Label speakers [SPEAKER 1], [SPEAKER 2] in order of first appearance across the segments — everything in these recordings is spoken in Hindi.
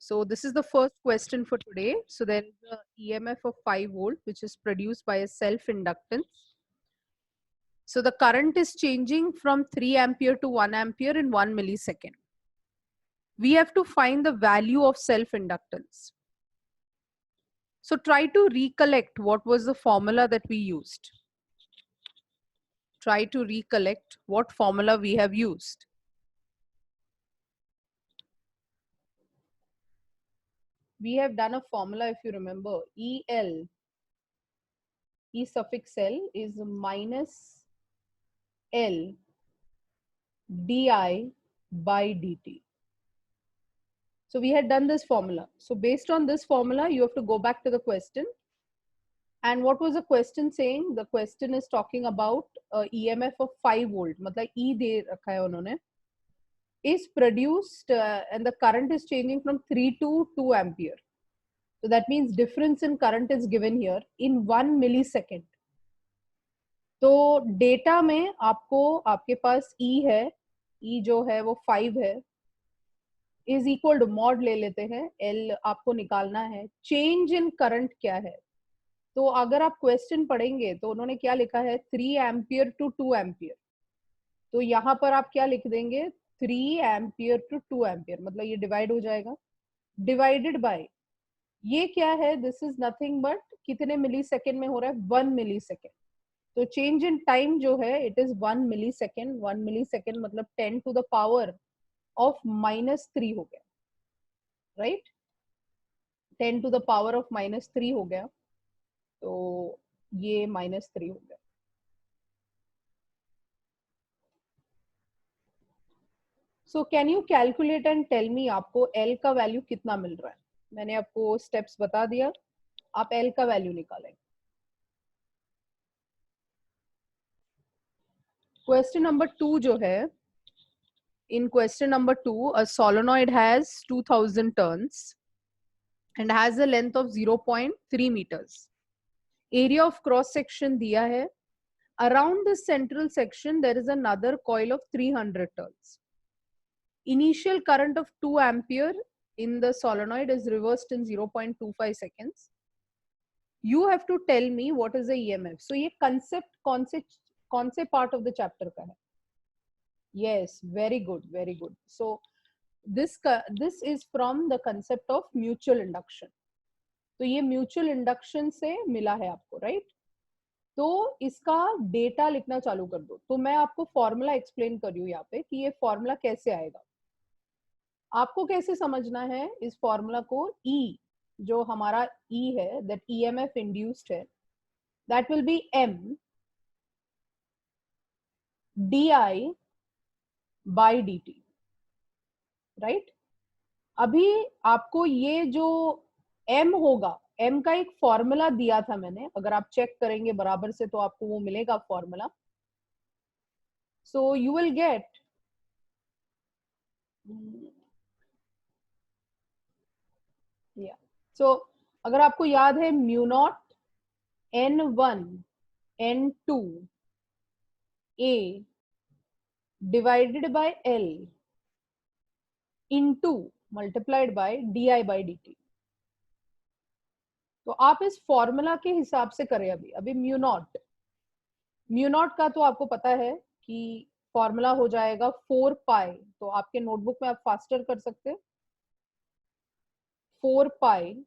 [SPEAKER 1] So this is the first question for today. So there is a EMF of 5 volt which is produced by a self-inductance. So the current is changing from 3 ampere to 1 ampere in 1 millisecond. We have to find the value of self-inductance. So try to recollect what was the formula that we used. Try to recollect what formula we have used. We have done a formula, if you remember, EL, E suffix L is minus L di by dt. So we had done this formula. So based on this formula, you have to go back to the question. And what was the question saying? The question is talking about EMF of 5 volt. मतलब E दे रखा है उन्होंने. Is produced and the current is changing from 3 to 2 ampere. So that means difference in current is given here in 1 millisecond. तो डेटा में आपको आपके पास E है, E जो है वो 5 है, इज इक्वल टू मॉड ले लेते हैं, L आपको निकालना है, चेंज इन करंट क्या है. तो अगर आप क्वेश्चन पढ़ेंगे तो उन्होंने क्या लिखा है, 3 एम्पियर टू 2 एम्पियर. तो यहाँ पर आप क्या लिख देंगे, 3 एम्पियर टू 2 एम्पियर, मतलब ये डिवाइड हो जाएगा, डिवाइडेड बाय ये क्या है, दिस इज नथिंग बट कितने मिली सेकेंड में हो रहा है, 1 मिली सेकेंड. तो चेंज इन टाइम जो है it is 1 milli second. 1 milli second मतलब 10 टू द पावर ऑफ -3 हो गया, right. 10 to the power of -3 हो गया, तो ये -3 हो गया. So can you calculate and tell me आपको L का वैल्यू कितना मिल रहा है. मैंने आपको स्टेप्स बता दिया, आप L का वैल्यू निकालेंगे. क्वेश्चन नंबर 2 जो है, in question number 2 a solenoid has 2000 turns and has a length of 0.3 meters. Area of cross section दिया है. Around the central section there is another coil of 300 turns. Initial current of 2 ampere in the solenoid is reversed in 0.25 seconds. You have to tell me what is the EMF. So ये concept कौन से part of the chapter का है? Yes, very good, very good. So this is from the concept of mutual induction. तो ये mutual induction से मिला है आपको, right? तो इसका डेटा लिखना चालू कर दो. तो मैं आपको फॉर्मूला एक्सप्लेन कर रही हूँ यहाँ पे कि ये फॉर्मूला कैसे आएगा. आपको कैसे समझना है इस फॉर्मूला को. E जो हमारा E है, that EMF induced है, that will be M di by dt, right? अभी आपको ये जो M होगा, M का एक फॉर्मूला दिया था मैंने, अगर आप चेक करेंगे बराबर से तो आपको वो मिलेगा formula. So you will get so अगर आपको याद है mu naught N1 N2 A divided by L into multiplied by di by dt. तो आप इस फॉर्मूला के हिसाब से करें. अभी म्यू नॉट का तो आपको पता है कि फॉर्मूला हो जाएगा 4 पाई. तो आपके नोटबुक में आप फास्टर कर सकते हैं. 4 pi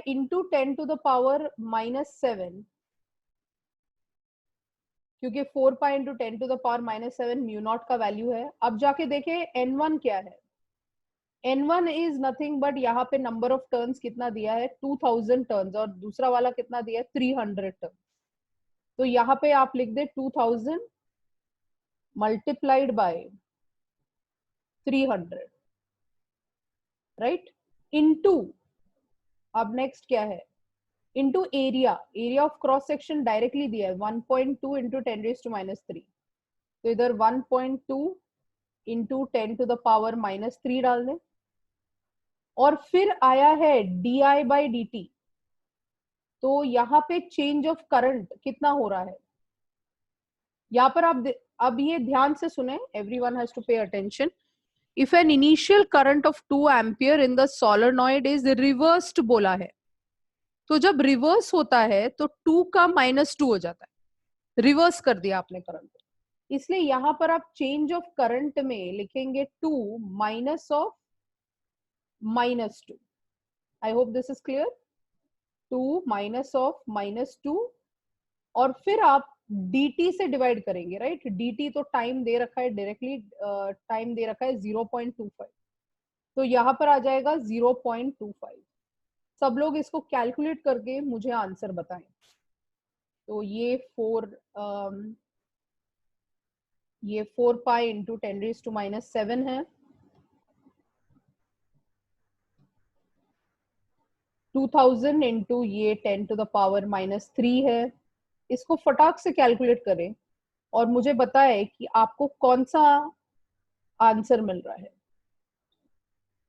[SPEAKER 1] into 10 to the power -7, क्योंकि 4 pi into 10 to the power -7 mu naught का वैल्यू है. अब जाके देखे N1 क्या है. N1 इज नथिंग बट यहाँ पे नंबर ऑफ टर्न्स कितना दिया है, 2000 टर्न्स, और दूसरा वाला कितना दिया है, 300 टर्न. तो यहाँ पे आप लिख दे 2000 मल्टीप्लाइड बाय 300, राइट, इनटू, अब नेक्स्ट क्या है, into area of cross section directly दिया है 1.2 इंटू 10⁻³ तो इधर 1.2 इंटू 10 टू द पावर -3 डाल दें. और फिर आया है di by dt. तो यहाँ पे चेंज ऑफ करंट कितना हो रहा है, यहाँ पर आप अब ये ध्यान से सुने, everyone has to pay attention. If an initial current of 2 ampere in the solenoid is reversed बोला है, तो जब रिवर्स होता है तो 2 का -2 हो जाता है, रिवर्स कर दिया आपने करंट. इसलिए यहां पर आप चेंज ऑफ करंट में लिखेंगे 2 minus of -2. I hope this is clear. 2 minus of -2 और फिर आप dt से डिवाइड करेंगे, राइट. dt तो टाइम दे रखा है, डायरेक्टली टाइम दे रखा है 0.25, तो यहाँ पर आ जाएगा 0.25. सब लोग इसको कैलकुलेट करके मुझे आंसर बताएं. तो ये 4 पाई इंटू 10⁻⁻7 है. 2000 इंटू ये 10⁻⁻3 है. इसको फटाक से कैलकुलेट करें और मुझे बताएं कि आपको कौन सा आंसर मिल रहा है.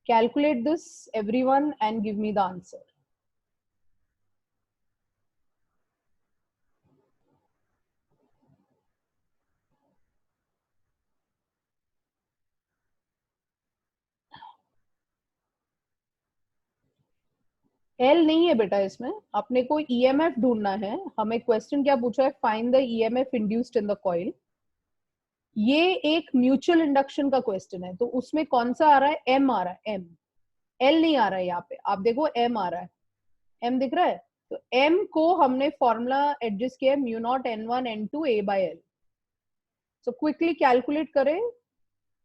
[SPEAKER 1] Calculate this everyone and give me the answer. L नहीं है बेटा इसमें, अपने को ईएमएफ ढूंढना है. हमें क्वेश्चन क्या पूछा है, find the EMF induced in the coil. ये एक म्यूचुअल इंडक्शन का क्वेश्चन है, तो उसमें कौन सा आ रहा है, एम आ रहा है. एम, एल नहीं आ रहा है. यहाँ पे आप देखो एम आ रहा है, एम दिख रहा है. तो एम को हमने फॉर्मूला एडजस्ट किया है, mu naught n1 n2 a by l. So quickly calculate करें.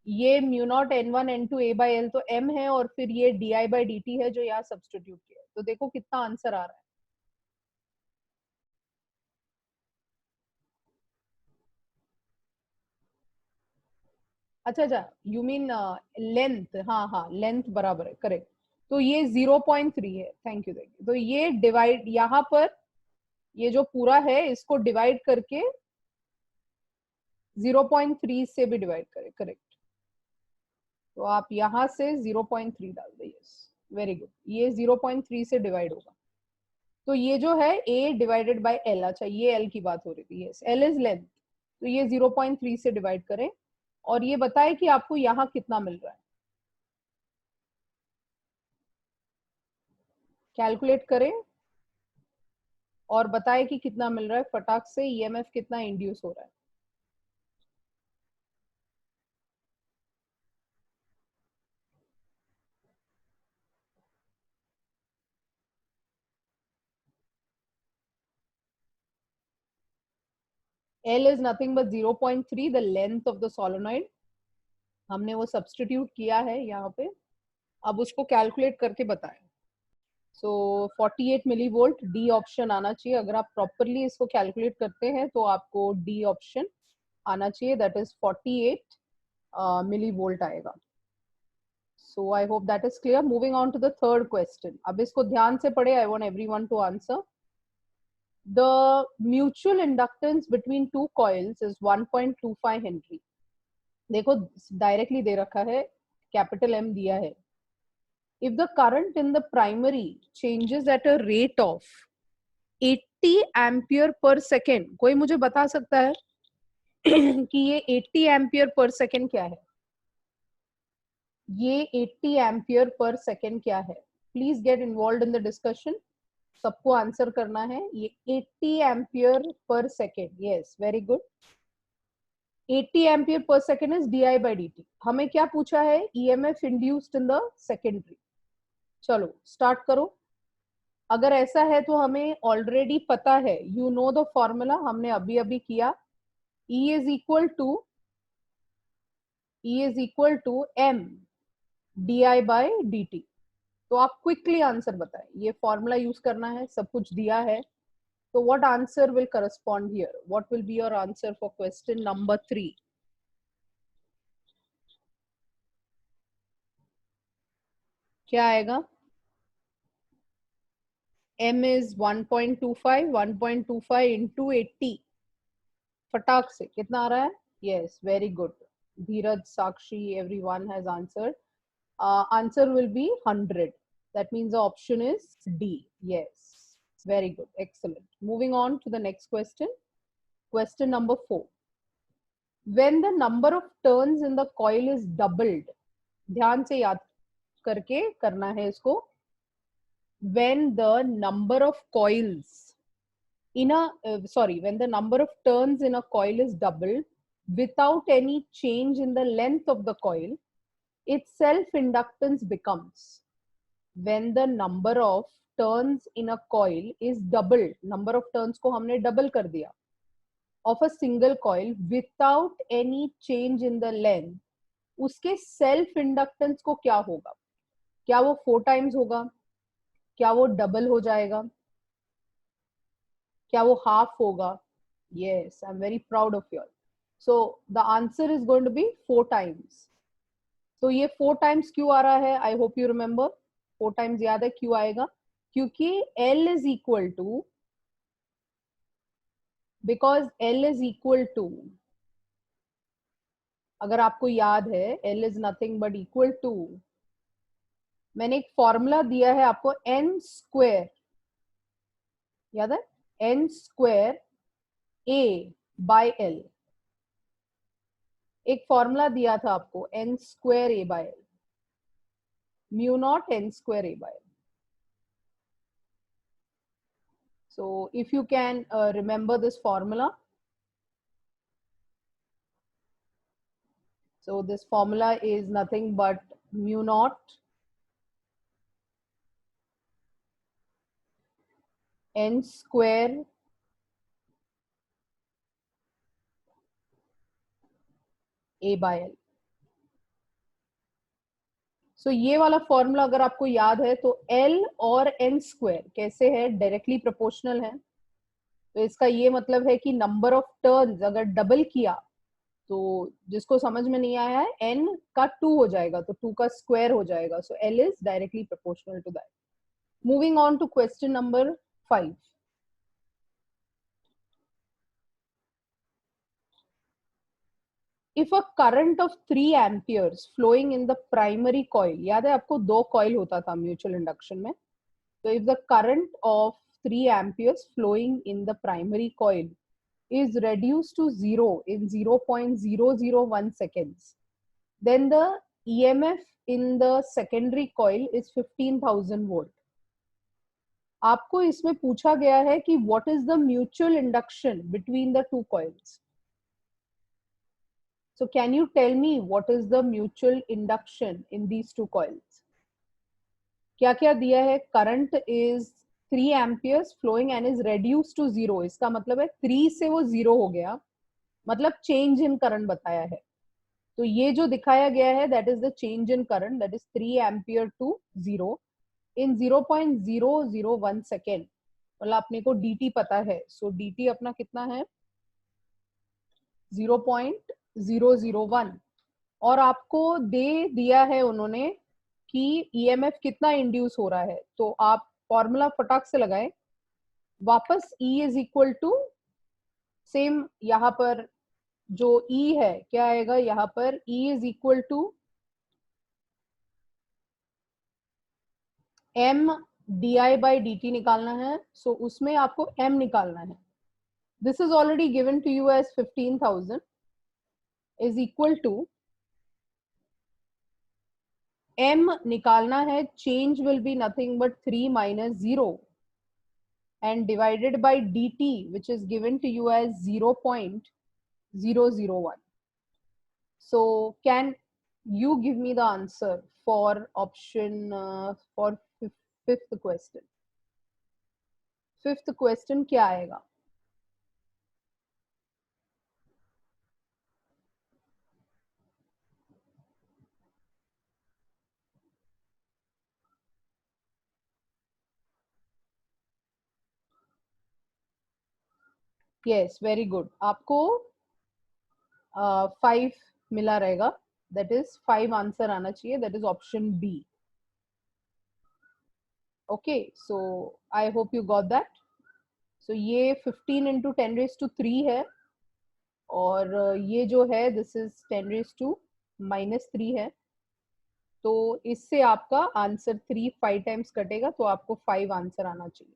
[SPEAKER 1] ये mu naught n1 n2 a by l तो m है, और फिर ये di by dt है जो यहाँ सब्सटीट्यूट किया है. तो देखो कितना आंसर आ रहा है. अच्छा अच्छा, यू मीन लेंथ. हाँ हाँ, लेंथ बराबर है, करेक्ट. तो ये 0.3 है. Thank you thank you. तो ये डिवाइड यहाँ पर, ये जो पूरा है इसको डिवाइड करके 0.3 से भी डिवाइड करें, करेक्ट. तो आप यहाँ से 0.3 डाल दे. Yes, very good. ये 0.3 से डिवाइड होगा. तो ये जो है a डिवाइडेड बाय l. अच्छा, ये l की बात हो रही थी. Yes, l is length. तो ये 0.3 से डिवाइड करें और ये बताए कि आपको यहाँ कितना मिल रहा है. कैलकुलेट करें और बताए कि कितना मिल रहा है फटाक से. ईएमएफ कितना इंड्यूस हो रहा है. L is nothing but 0.3, the length of the solenoid. हमने वो सब्सटीट्यूट किया है यहाँ पे. अब उसको कैलकुलेट करके बताएं. सो 48 मिली वोल्ट, डी ऑप्शन आना चाहिए. अगर आप प्रॉपरली इसको कैलकुलेट करते हैं तो आपको डी ऑप्शन आना चाहिए, दैट इज 48 मिली वोल्ट आएगा. So I hope that is clear. Moving on to the third question. अब इसको ध्यान से पढ़े. I want everyone to answer. The mutual inductance between two coils is 1.25 Henry. देखो डायरेक्टली दे रखा है, कैपिटल M दिया है. If the current in the primary changes at a rate of 80 ampere per second, कोई मुझे बता सकता है कि ये 80 एम्पियर पर सेकेंड क्या है. ये 80 एम्पियर पर सेकेंड क्या है. Please get involve in the discussion. सबको आंसर करना है. ये 80 ampere per second. Yes, very good. 80 ampere per second is di by dt. हमें क्या पूछा है, EMF induced in the secondary. चलो स्टार्ट करो. अगर ऐसा है तो हमें ऑलरेडी पता है, यू नो द फॉर्मूला, हमने अभी अभी किया. E is equal to m di by dt. तो आप क्विकली आंसर बताएं. ये फॉर्मूला यूज करना है, सब कुछ दिया है. So what answer will correspond here? What will be your answer for question number 3? क्या आएगा? M is 1.25. 1.25 into 80. फटाक से कितना आ रहा है? Yes, very good. Dheeraj, Sakshi, everyone has answered. Answer will be 100. That means the option is D. Yes. Very good, excellent. Moving on to the next question. Question number 4. When the number of turns in the coil is doubled, ध्यान से याद करके करना है इसको. When the number of coils in a when the number of turns in a coil is doubled without any change in the length of the coil, its self inductance becomes. When the number of turns in a coil is doubled, number of turns को हमने double कर दिया, of a single coil without any change in the length, उसके self inductance को क्या होगा? क्या वो 4 times होगा? क्या वो double हो जाएगा? क्या वो half होगा? Yes, I'm very proud of you. So the answer is going to be 4 times. तो ये 4 times क्यों आ रहा है? I hope you remember. 4 times याद है क्यों आएगा? क्योंकि L is equal to, because L is equal to, अगर आपको याद है, L is nothing but equal to, मैंने एक फॉर्मूला दिया है आपको, n स्क्वायर, याद है? n square a by l. एक फॉर्मूला दिया था आपको, n square a by l, mu naught n square a by l. So if you can remember this formula. So this formula is nothing but mu naught n square a by l. So ये वाला फॉर्मूला अगर आपको याद है तो L और n स्क्वायर कैसे है? डायरेक्टली प्रोपोर्शनल है. तो इसका ये मतलब है कि नंबर ऑफ टर्न्स अगर डबल किया तो जिसको समझ में नहीं आया है, n का 2 हो जाएगा, तो 2 का स्क्वायर हो जाएगा. So L is directly proportional to that. Moving on to question number 5. If a current of 3 amperes flowing in the primary coil, याद है आपको 2 coil होता था म्यूचुअल इंडक्शन में. So if the current of 3 amperes flowing in the primary coil is reduced to 0 in 0.001 seconds, then the EMF in the secondary coil is 15,000 volt. आपको इसमें पूछा गया है कि what is the mutual induction between the two coils. So can you tell me what is the mutual induction in these two coils? क्या क्या दिया है? Current is 3 amperes flowing and is reduced to 0. इसका मतलब है 3 से वो 0 हो गया, मतलब change in current बताया है. तो ये जो दिखाया गया है, that is the change in current, that is 3 ampere to 0 in 0.001 second. मतलब अपने को dt पता है, so dt अपना कितना है? 0.001. और आपको दे दिया है उन्होंने कि EMF कितना इंड्यूस हो रहा है. तो आप फॉर्मूला फटाक से लगाएं वापस. E is equal to same, यहाँ पर जो E है क्या आएगा? यहाँ पर E is equal to m di by dt निकालना है. सो उसमें आपको m निकालना है. This is already given to you as 15,000 is equal to m निकालना है. Change will be nothing but 3 minus 0 and divided by dt, which is given to you as 0.001. So can you give me the answer for option for fifth question? Fifth question क्या आएगा? Yes, very good. आपको 5 मिला रहेगा. That is 5 आंसर आना चाहिए. That is option B. Okay, so I hope you got that. So ये 15 into 10 raised to 3 है, और ये जो है this is 10 raised to -3 है. तो इससे आपका आंसर 3 5 टाइम्स कटेगा, तो आपको 5 आंसर आना चाहिए.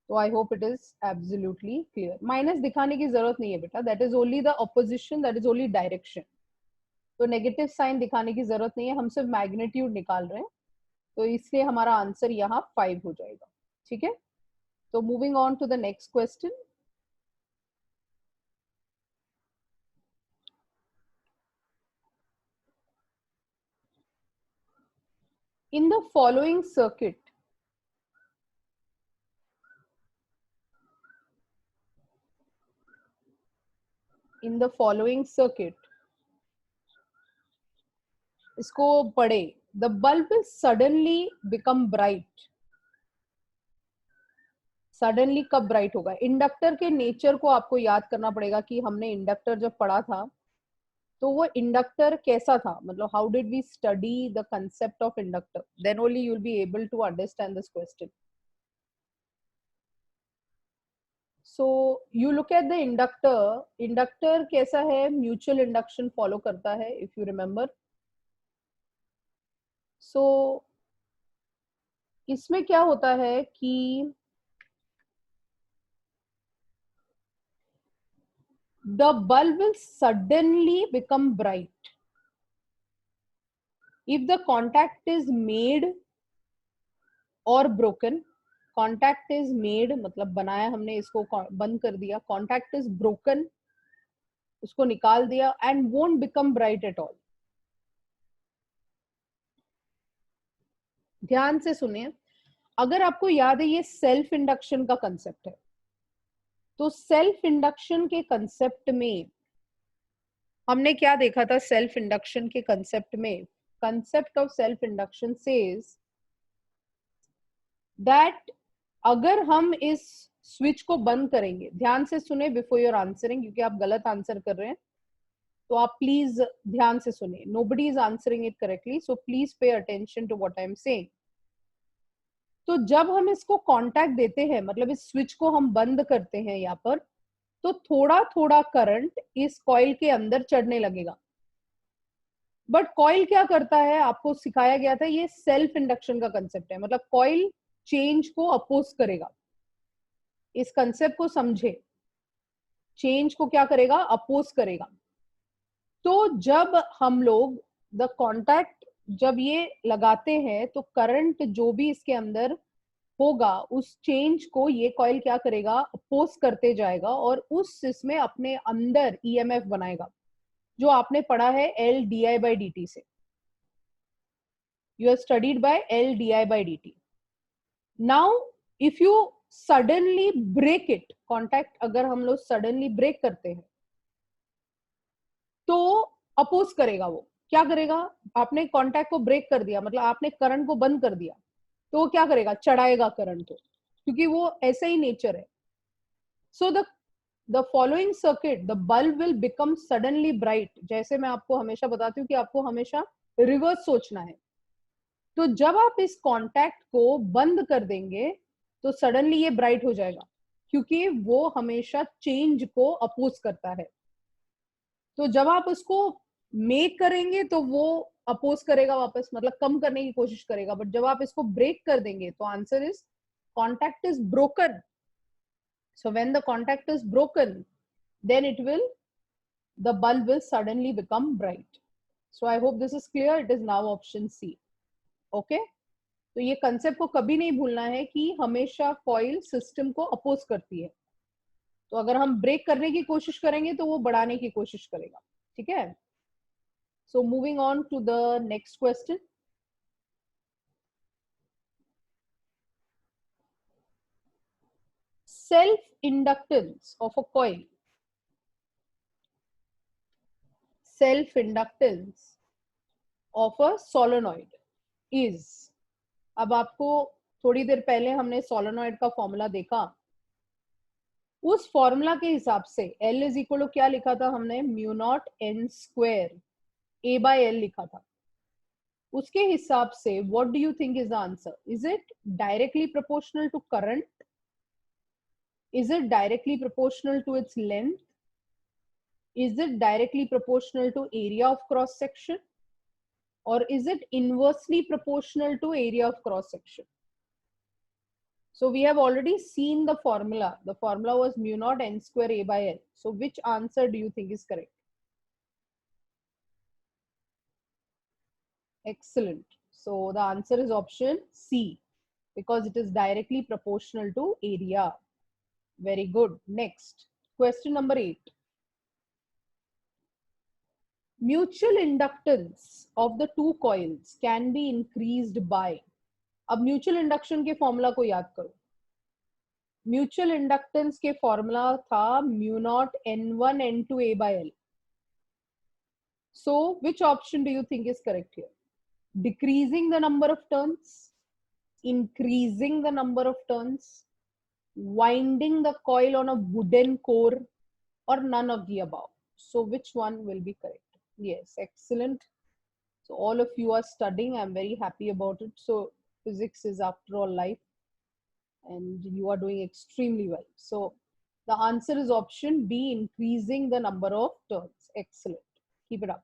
[SPEAKER 1] तो आई hope it is absolutely clear. Minus दिखाने की जरूरत नहीं है बेटा, that is only the opposition, that is only direction. तो नेगेटिव साइन दिखाने की जरूरत नहीं है, हम सिर्फ मैग्नीट्यूड निकाल रहे हैं. तो इसलिए हमारा आंसर यहाँ 5 हो जाएगा. ठीक है. तो moving on to the next question. In the following circuit, इसको पढ़े. The bulb will suddenly become bright. Suddenly कब ब्राइट होगा? इंडक्टर के नेचर को आपको याद करना पड़ेगा कि हमने इंडक्टर जब पढ़ा था तो वो इंडक्टर कैसा था, मतलब how did we study the concept of inductor, then only you will be able to understand this question. So you look at the inductor. Inductor कैसा है? म्यूचुअल इंडक्शन फॉलो करता है, इफ यू रिमेंबर. सो इसमें क्या होता है कि the bulb will suddenly become bright if the contact is made or broken. contact is made मतलब बनाया हमने, इसको बंद कर दिया. contact is broken, उसको निकाल दिया, and won't become bright at all. ध्यान से सुनिए. अगर आपको याद है ये सेल्फ इंडक्शन का कंसेप्ट है, तो सेल्फ इंडक्शन के कंसेप्ट में हमने क्या देखा था? सेल्फ इंडक्शन के कंसेप्ट में, concept of self induction says that अगर हम इस स्विच को बंद करेंगे, ध्यान से सुने बिफोर यूर आंसरिंग, क्योंकि आप गलत आंसर कर रहे हैं, तो आप प्लीज ध्यान से सुनिए. Nobody is answering it correctly, so please pay attention to what I am saying. तो जब हम इसको कांटेक्ट देते हैं, मतलब इस स्विच को हम बंद करते हैं यहाँ पर, तो थोड़ा थोड़ा करंट इस कॉइल के अंदर चढ़ने लगेगा. बट कॉइल क्या करता है? आपको सिखाया गया था, ये सेल्फ इंडक्शन का कंसेप्ट है, मतलब कॉइल चेंज को अपोज करेगा. इस कंसेप्ट को समझे. चेंज को क्या करेगा? अपोज करेगा. तो जब हम लोग द कॉन्टैक्ट जब ये लगाते हैं, तो करंट जो भी इसके अंदर होगा, उस चेंज को ये कॉइल क्या करेगा? अपोज करते जाएगा, और उस इसमें अपने अंदर ईएमएफ बनाएगा, जो आपने पढ़ा है L D I by D T से. You have studied by L D I by D T. Now if you suddenly break it, contact अगर हम लोग सडनली ब्रेक करते हैं, तो अपोज करेगा. वो क्या करेगा? आपने कॉन्टैक्ट को ब्रेक कर दिया, मतलब आपने करंट को बंद कर दिया, तो वो क्या करेगा? चढ़ाएगा करंट को, क्योंकि वो ऐसा ही नेचर है. So the following circuit, the bulb will become suddenly bright. जैसे मैं आपको हमेशा बताती हूँ कि आपको हमेशा रिवर्स सोचना है. तो जब आप इस कॉन्टैक्ट को बंद कर देंगे, तो सडनली ये ब्राइट हो जाएगा, क्योंकि वो हमेशा चेंज को अपोज करता है. तो जब आप उसको मेक करेंगे, तो वो अपोज करेगा वापस, मतलब कम करने की कोशिश करेगा. बट जब आप इसको ब्रेक कर देंगे, तो answer is contact is broken. So when the contact is broken, then the bulb will suddenly become bright. So I hope this is clear. It is now option C. Okay? तो ये कंसेप्ट को कभी नहीं भूलना है कि हमेशा कॉइल सिस्टम को अपोज करती है. तो अगर हम ब्रेक करने की कोशिश करेंगे, तो वो बढ़ाने की कोशिश करेगा. ठीक है. So moving on to the next question. Self inductance of a coil. Self inductance of a solenoid is. अब आपको थोड़ी देर पहले हमने सोलेनॉइड का फॉर्मूला देखा. उस फॉर्मूला के हिसाब से L इज इक्वल टू क्या लिखा था हमने? Mu naught n square A by L लिखा था. उसके हिसाब से what do you think is the answer? Is it directly proportional to current? Is it directly proportional to its length? Is it directly proportional to area of cross section? Or is it inversely proportional to area of cross section? So we have already seen the formula. The formula was mu naught n square A by L. So which answer do you think is correct? Excellent. So the answer is option C, because it is directly proportional to area. Very good. Next, question number 8. Mutual inductance of the two coils can be increased by. अब म्यूचुअल इंडक्शन के फॉर्मूला को याद करो. म्यूचुअल इंडक्टेंस के फॉर्मूला था mu naught n1 n2 a by l. So which option do you think is correct here? Decreasing the number of turns, increasing the number of turns, winding the coil on a wooden core, or none of the above. So which one will be correct? Yes, excellent. So all of you are studying. I'm very happy about it. So physics is after all life, and you are doing extremely well. So the answer is option B, increasing the number of turns. Excellent. Keep it up.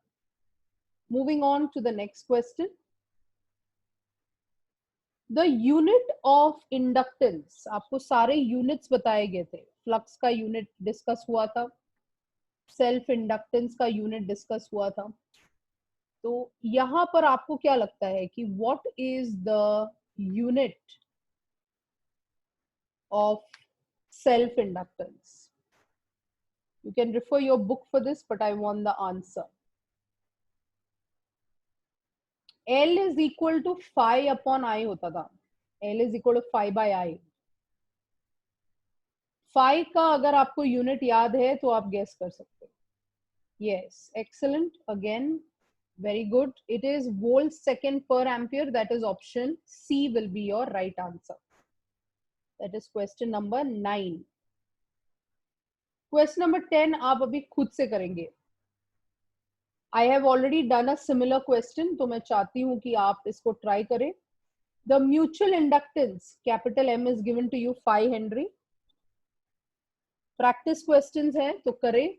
[SPEAKER 1] Moving on to the next question. The unit of inductance, आपको सारे units बताए गए थे. फ्लक्स का यूनिट डिस्कस हुआ था, सेल्फ इंडक्टेंस का यूनिट डिस्कस हुआ था. तो यहां पर आपको क्या लगता है कि what is the unit of self inductance? You can refer your book for this, but I want the answer. L is equal to phi upon I होता था. L is equal to phi by I. Phi का अगर आपको यूनिट याद है तो आप गेस कर सकते हो. Yes, excellent. Again, very good. It is volts second per ampere. That is option C will be your right answer. That is question number 9. Question number 10 आप अभी खुद से करेंगे. I have already done a similar question, तो मैं चाहती हूँ कि आप इसको ट्राई करें. The mutual inductance capital M is given to you 5 Henry. Practice questions है तो करें.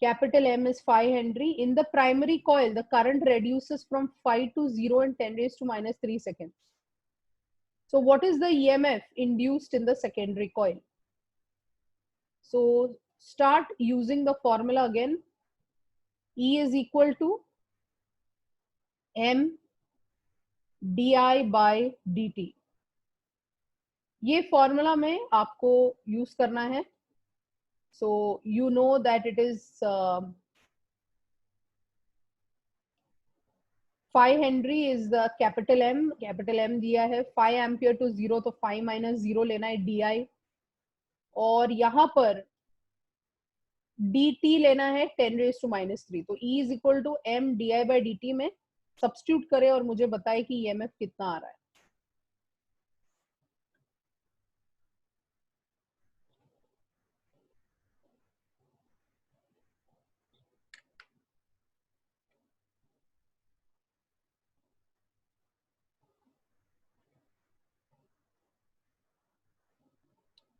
[SPEAKER 1] Capital M is 5 Henry. In the primary coil, the current reduces from 5 to 0 in 10 raised to minus 3 seconds. So what is the EMF induced in the secondary coil? So start using the formula again. E is equal to M di by dt. ये फॉर्मूला में आपको यूज करना है. So you know that it is 5 Henry is the capital M. Capital M दिया है. 5 एम्पियर to 0, तो 5 minus 0 लेना है di. और यहाँ पर dt लेना है 10 raised to minus 3. तो E is equal to M di by dt में सब्स्टिट्यूट करें और मुझे बताए कि EMF कितना आ रहा है.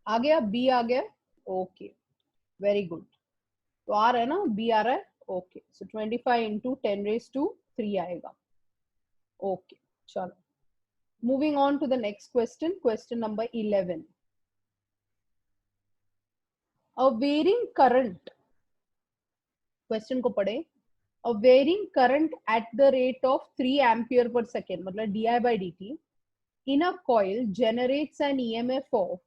[SPEAKER 1] आ गया? B आ गया? Okay, very good. तो आ रहा है ना? B आ रहा है. Okay, so 25 into 10 raised to 3 आएगा. ओके, चलो. Moving on to the next question, question number 11. A varying current, question को पढ़े. A varying current at the rate of 3 ampere per second, मतलब di by dt, in a coil generates an EMF of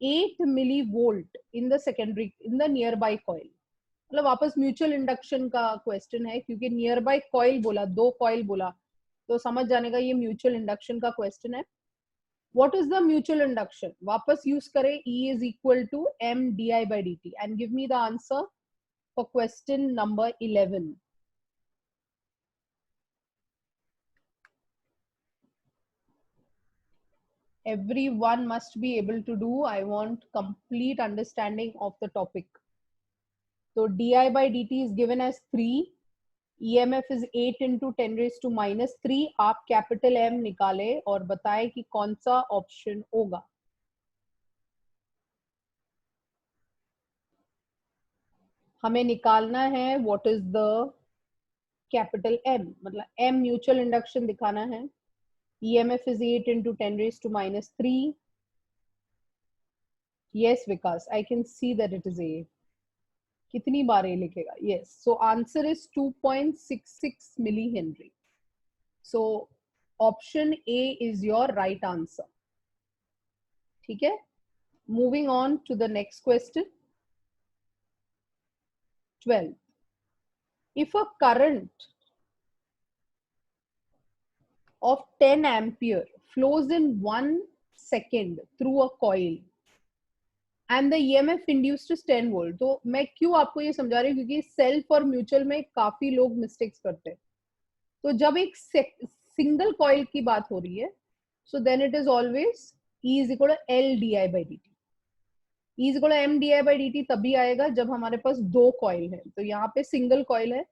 [SPEAKER 1] 8 millivolt in the secondary, in the nearby coil. मतलब वापस म्यूचुअल इंडक्शन का क्वेश्चन है, क्योंकि नियर बाय कॉइल बोला, 2 कॉइल बोला, तो समझ जाने का ये म्यूचुअल इंडक्शन का क्वेश्चन है. What is the mutual induction? वापस यूज करें. E is equal to M di by dt and give me the answer for question number 11. Everyone must be able to do. I want complete understanding of the topic. So di by dt is given as 3. EMF is 8 into 10 raised to minus 3. आप कैपिटल M निकाले और बताए कि कौन सा ऑप्शन होगा. हमें निकालना है what is the capital M, मतलब M म्यूचुअल इंडक्शन दिखाना है. EMF is 8 into 10 raised to minus 3. Yes, Vikas, I can see that it is A. कितनी बार A लिखेगा? Yes. So answer is 2.66 millihenry. So option A is your right answer. ठीक है? Moving on to the next question. 12. If a current of 10 ampere flows in 1 second through a coil and the EMF induced is 10 volt, तो मैं क्यों आपको ये समझा रही हूँ, क्योंकि सेल्फ और म्यूचुअल में काफी लोग मिस्टेक्स करते हैं. तो जब एक सिंगल कॉइल की बात हो रही है, so then it is always E is equal to LdI/dt. E is equal to MdI/dt तभी आएगा जब हमारे पास दो कॉइल है. तो यहाँ पे सिंगल कॉइल है,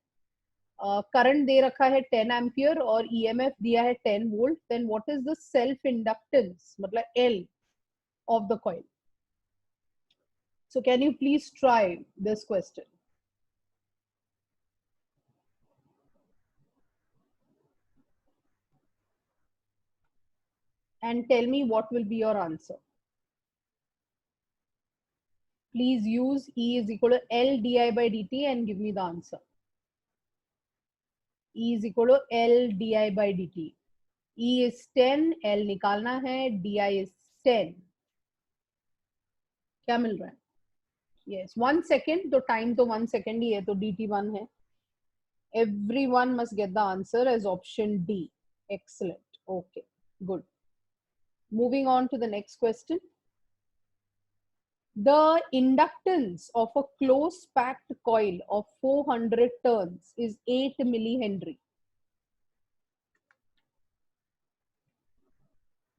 [SPEAKER 1] करंट दे रखा है 10 एम्पियर और EMF दिया है 10 volt. Then what is the self inductance, मतलब L of the coil. So can you please try this question? And tell me what will be your answer. Please use E is equal to LdI/dt and give me the answer. E is equal to LdI/dt. E is 10, L निकालना है, Di is 10. क्या मिल रहा है? Yes, 1 second, तो टाइम तो 1 second ही है, तो dt 1 है. Everyone must get the answer as option D. Excellent. Okay, good. Moving on to the next question. The inductance of a close packed coil of 400 turns is 8 millihenry.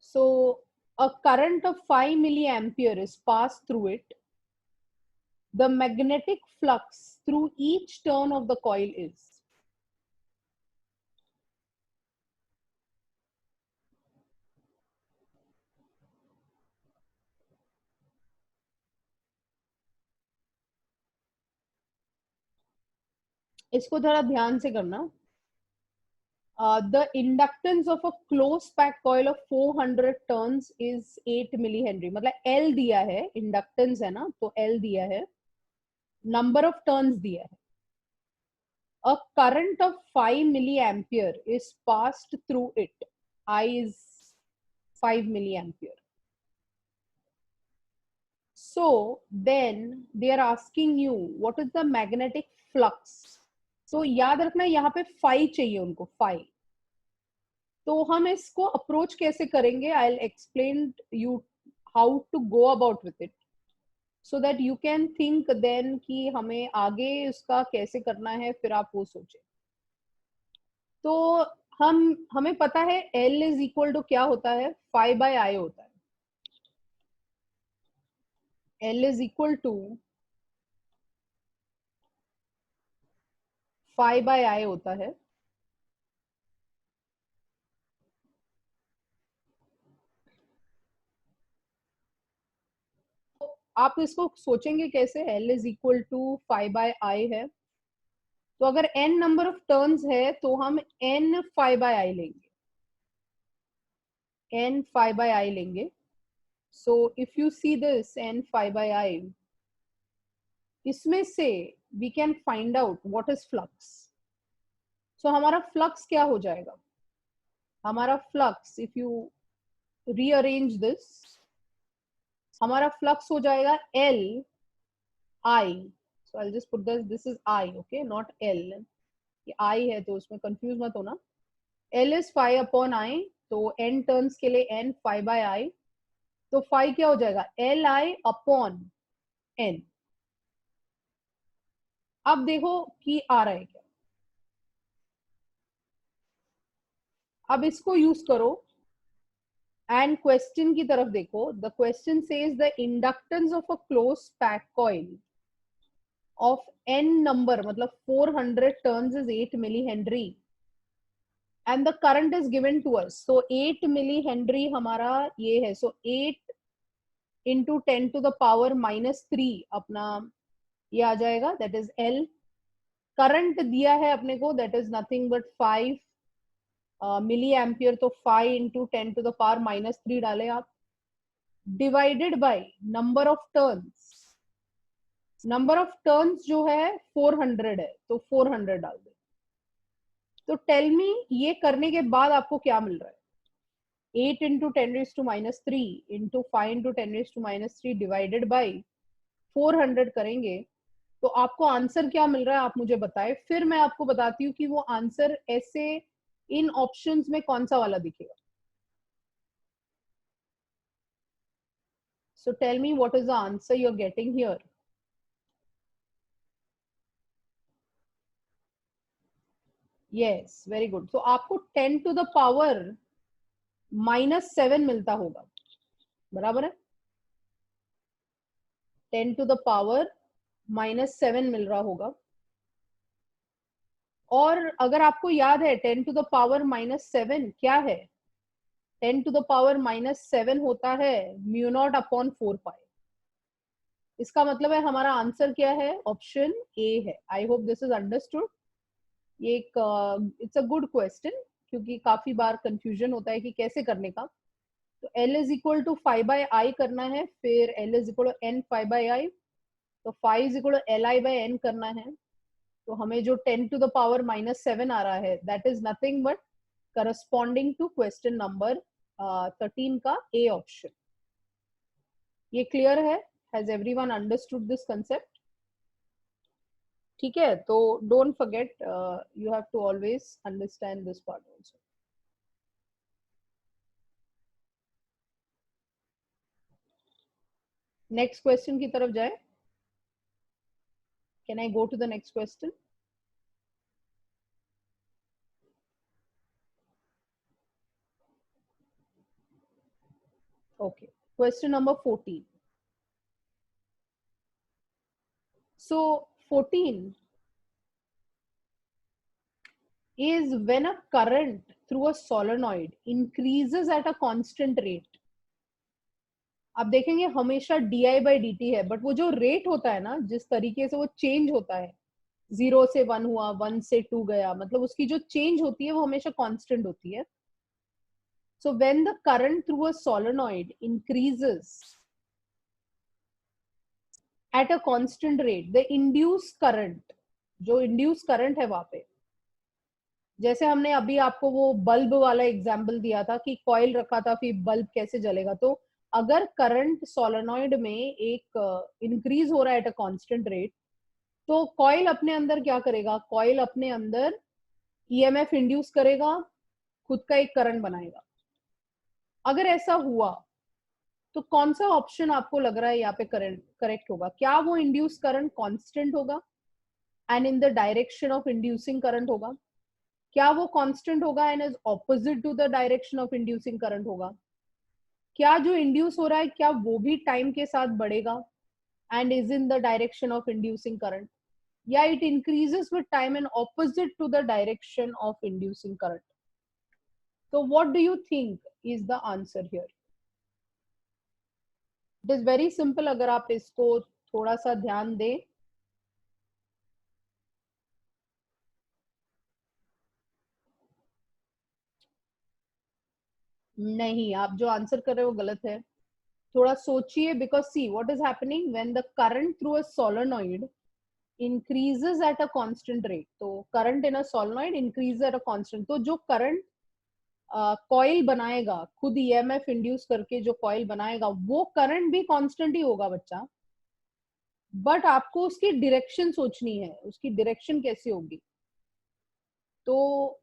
[SPEAKER 1] So a current of 5 milliampere is passed through it. The magnetic flux through each turn of the coil is. इसको थोड़ा ध्यान से करना. The inductance of a close packed coil of 400 turns is 8 millihenry. मतलब L दिया है, inductance है ना, तो L दिया है, number of turns दिया है. A current of 5 milliampere is passed through it. I is 5 milliampere. So then they are asking you what is the magnetic flux. So याद रखना यहाँ पे phi चाहिए उनको, phi. तो हम इसको अप्रोच कैसे करेंगे? I'll explain you how to go about with it, so that you can think then कि हमें आगे उसका कैसे करना है, फिर आप वो सोचें. तो हमें पता है L इज इक्वल टू क्या होता है, phi by I होता है. L is equal to phi by I होता है. आप इसको सोचेंगे कैसे? L is equal to phi by I है, तो अगर n नंबर ऑफ टर्न्स है तो हम n phi by I लेंगे, n phi by I लेंगे. So if you see this n phi by I, इसमें से we can find out what is flux. So हमारा flux क्या हो जाएगा? हमारा flux, if you rearrange this, हमारा flux हो जाएगा L I. So I'll just put this is I, okay, not L. ये I है तो उसमें confuse मत होना. L is phi upon I, तो n turns के लिए n phi by I. तो phi क्या हो जाएगा? Li upon n. अब देखो कि आ रहा है क्या. अब इसको यूज करो एंड क्वेश्चन की तरफ देखो. The question says the inductance of a close pack coil of n number, मतलब 400 turns is 8 millihenry and the current is given to us. So 8 millihenry हमारा ये है. So 8 into 10 to the power minus 3 अपना ये आ जाएगा, that is L. करंट दिया है अपने को, that is nothing but 5 milli ampere. तो 5 into 10 to the power minus 3 डाले आप. Divided by number of turns. Number of turns जो है 400 है, तो 400 डाल दे। तो टेल मी ये करने के बाद आपको क्या मिल रहा है? 8 into 10⁻³ into 5 into 10⁻³ divided by 400 करेंगे तो आपको आंसर क्या मिल रहा है आप मुझे बताएं, फिर मैं आपको बताती हूँ कि वो आंसर ऐसे इन ऑप्शंस में कौन सा वाला दिखेगा। So tell me what is the answer you're getting here. Yes, very good. So आपको 10 to the power -7 मिलता होगा, बराबर है? 10 to the power -7 मिल रहा होगा। और अगर आपको याद है 10 to the power -7 क्या है? 10 to the power -7 होता है μ0 अपॉन 4 पाई। इसका मतलब है हमारा आंसर क्या है? ऑप्शन ए है। I hope this is understood. ये एक इट्स अ गुड क्वेश्चन, क्योंकि काफी बार कंफ्यूजन होता है कि कैसे करने का। तो L is equal to 5/i करना है, फिर L is equal to n 5/i, तो 5 इज इक्वल टू Li/n करना है। तो हमें जो 10 to the power -7 आ रहा है that is nothing but corresponding to question number 13 का ए ऑप्शन। ये क्लियर है? Has everyone understood this concept? ठीक है, तो don't forget, you have to always understand this part also. Next question की तरफ जाए। Can I go to the next question? Okay, question number 14. So 14 is when a current through a solenoid increases at a constant rate. आप देखेंगे हमेशा di/dt है, बट वो जो रेट होता है ना, जिस तरीके से वो चेंज होता है, 0 से 1 हुआ, 1 से 2 गया, मतलब उसकी जो चेंज होती है वो हमेशा कांस्टेंट होती है। So when the current through a solenoid increases at a constant rate, the induced current, जो induced current है वहां पे, जैसे हमने अभी आपको वो बल्ब वाला एग्जाम्पल दिया था कि कॉइल रखा था फिर बल्ब कैसे जलेगा, तो अगर करंट सोलेनॉइड में एक इंक्रीज हो रहा है एट अ कांस्टेंट रेट, तो कॉइल अपने अंदर क्या करेगा? कॉइल अपने अंदर ईएमएफ इंड्यूस करेगा, खुद का एक करंट बनाएगा। अगर ऐसा हुआ तो कौन सा ऑप्शन आपको लग रहा है यहाँ पे करंट करेक्ट होगा? क्या वो इंड्यूस करंट कांस्टेंट होगा and in the direction of inducing current होगा? क्या वो कांस्टेंट होगा and is opposite to the direction of inducing current होगा? क्या जो इंड्यूस हो रहा है क्या वो भी टाइम के साथ बढ़ेगा and is in the direction of inducing current, या it increases with time and opposite to the direction of inducing current? तो what do you think is the answer here? It is very simple, अगर आप इसको थोड़ा सा ध्यान दें। नहीं, आप जो आंसर कर रहे हो वो गलत है। थोड़ा सोचिए, because see what is happening when the current through a solenoid increases at a constant rate, तो current in a solenoid increase at a constant, तो जो करंट कॉइल बनाएगा खुद ईएमएफ इंड्यूस करके, जो कॉइल बनाएगा वो करंट भी कांस्टेंट ही होगा बच्चा, बट आपको उसकी डायरेक्शन सोचनी है, उसकी डायरेक्शन कैसी होगी। तो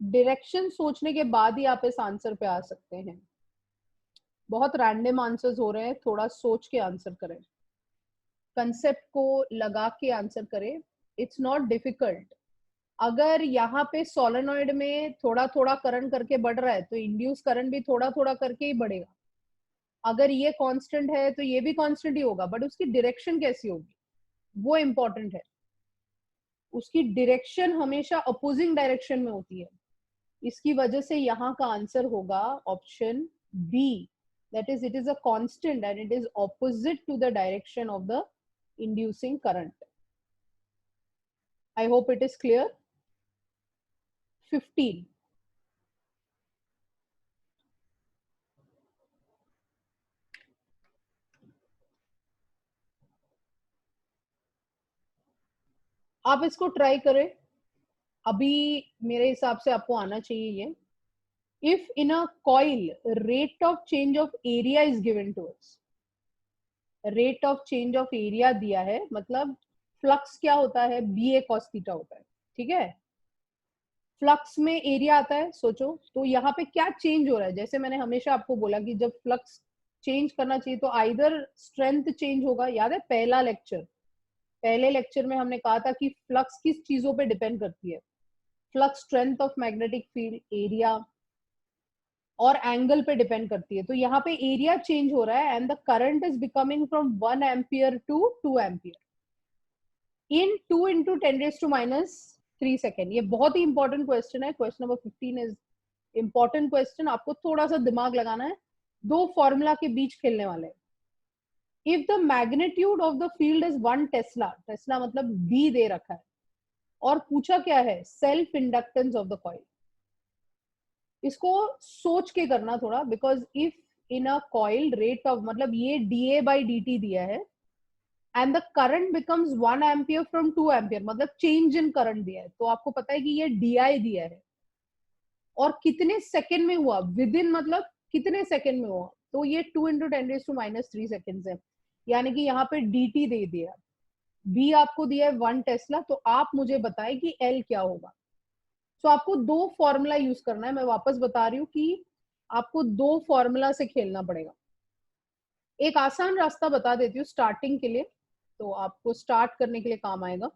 [SPEAKER 1] डायरेक्शन सोचने के बाद ही आप इस आंसर पे आ सकते हैं। बहुत रैंडम आंसर्स हो रहे हैं, थोड़ा सोच के आंसर करें, कंसेप्ट को लगा के आंसर करें। It's not difficult. अगर यहाँ पे सोलेनॉइड में थोड़ा थोड़ा करंट करके बढ़ रहा है तो इंड्यूस करंट भी थोड़ा थोड़ा करके ही बढ़ेगा। अगर ये कांस्टेंट है तो ये भी कांस्टेंट ही होगा, बट उसकी डायरेक्शन कैसी होगी वो इंपॉर्टेंट है। उसकी डायरेक्शन हमेशा अपोजिंग डायरेक्शन में होती है। इसकी वजह से यहाँ का आंसर होगा option B, that is it is a constant and it is opposite to the direction of the inducing current. I hope it is clear. 15. आप इसको ट्राई करें, अभी मेरे हिसाब से आपको आना चाहिए ये। If in a coil rate of change of area is given to us, rate of change of area दिया है, मतलब फ्लक्स क्या होता है, बी ए कॉस थीटा होता है, ठीक है। फ्लक्स में एरिया आता है, सोचो तो यहाँ पे क्या चेंज हो रहा है। जैसे मैंने हमेशा आपको बोला कि जब फ्लक्स चेंज करना चाहिए तो आइदर स्ट्रेंथ चेंज होगा, याद है पहला लेक्चर, पहले लेक्चर में हमने कहा था कि फ्लक्स किस चीजों पे डिपेंड करती है, flux strength of magnetic field, area और एंगल पे डिपेंड करती है। तो यहाँ पे एरिया चेंज हो रहा है and the current is becoming from 1 ampere to 2 ampere in 2 into 10⁻³ second. ये बहुत ही इंपॉर्टेंट क्वेश्चन है, question number 15 is important question. आपको थोड़ा सा दिमाग लगाना है, दो फॉर्मूला के बीच खेलने वाले हैं। If the magnitude of the field is 1 Tesla, Tesla मतलब बी दे रखा है, और पूछा क्या है, self inductance of the coil. इसको सोच के करना थोड़ा, because if in a coil rate of, मतलब ये डीए बाई डी टी दिया है and the current becomes 1 ampere from 2 ampere, मतलब चेंज इन करंट दिया है, तो आपको पता है कि ये डीआई दिया है और कितने सेकेंड में हुआ, विद इन मतलब कितने सेकेंड में हुआ, तो ये 2 इंटू 10⁻³ सेकेंड है, यानी कि यहाँ पे dt दे दिया, b आपको दिया है 1 टेस्ला, तो आप मुझे बताएं कि L क्या होगा। तो आपको दो फॉर्मूला यूज करना है, मैं वापस बता रही हूँ कि आपको दो फॉर्मूला से खेलना पड़ेगा। एक आसान रास्ता बता देती हूँ स्टार्टिंग के लिए, तो आपको स्टार्ट करने के लिए काम आएगा।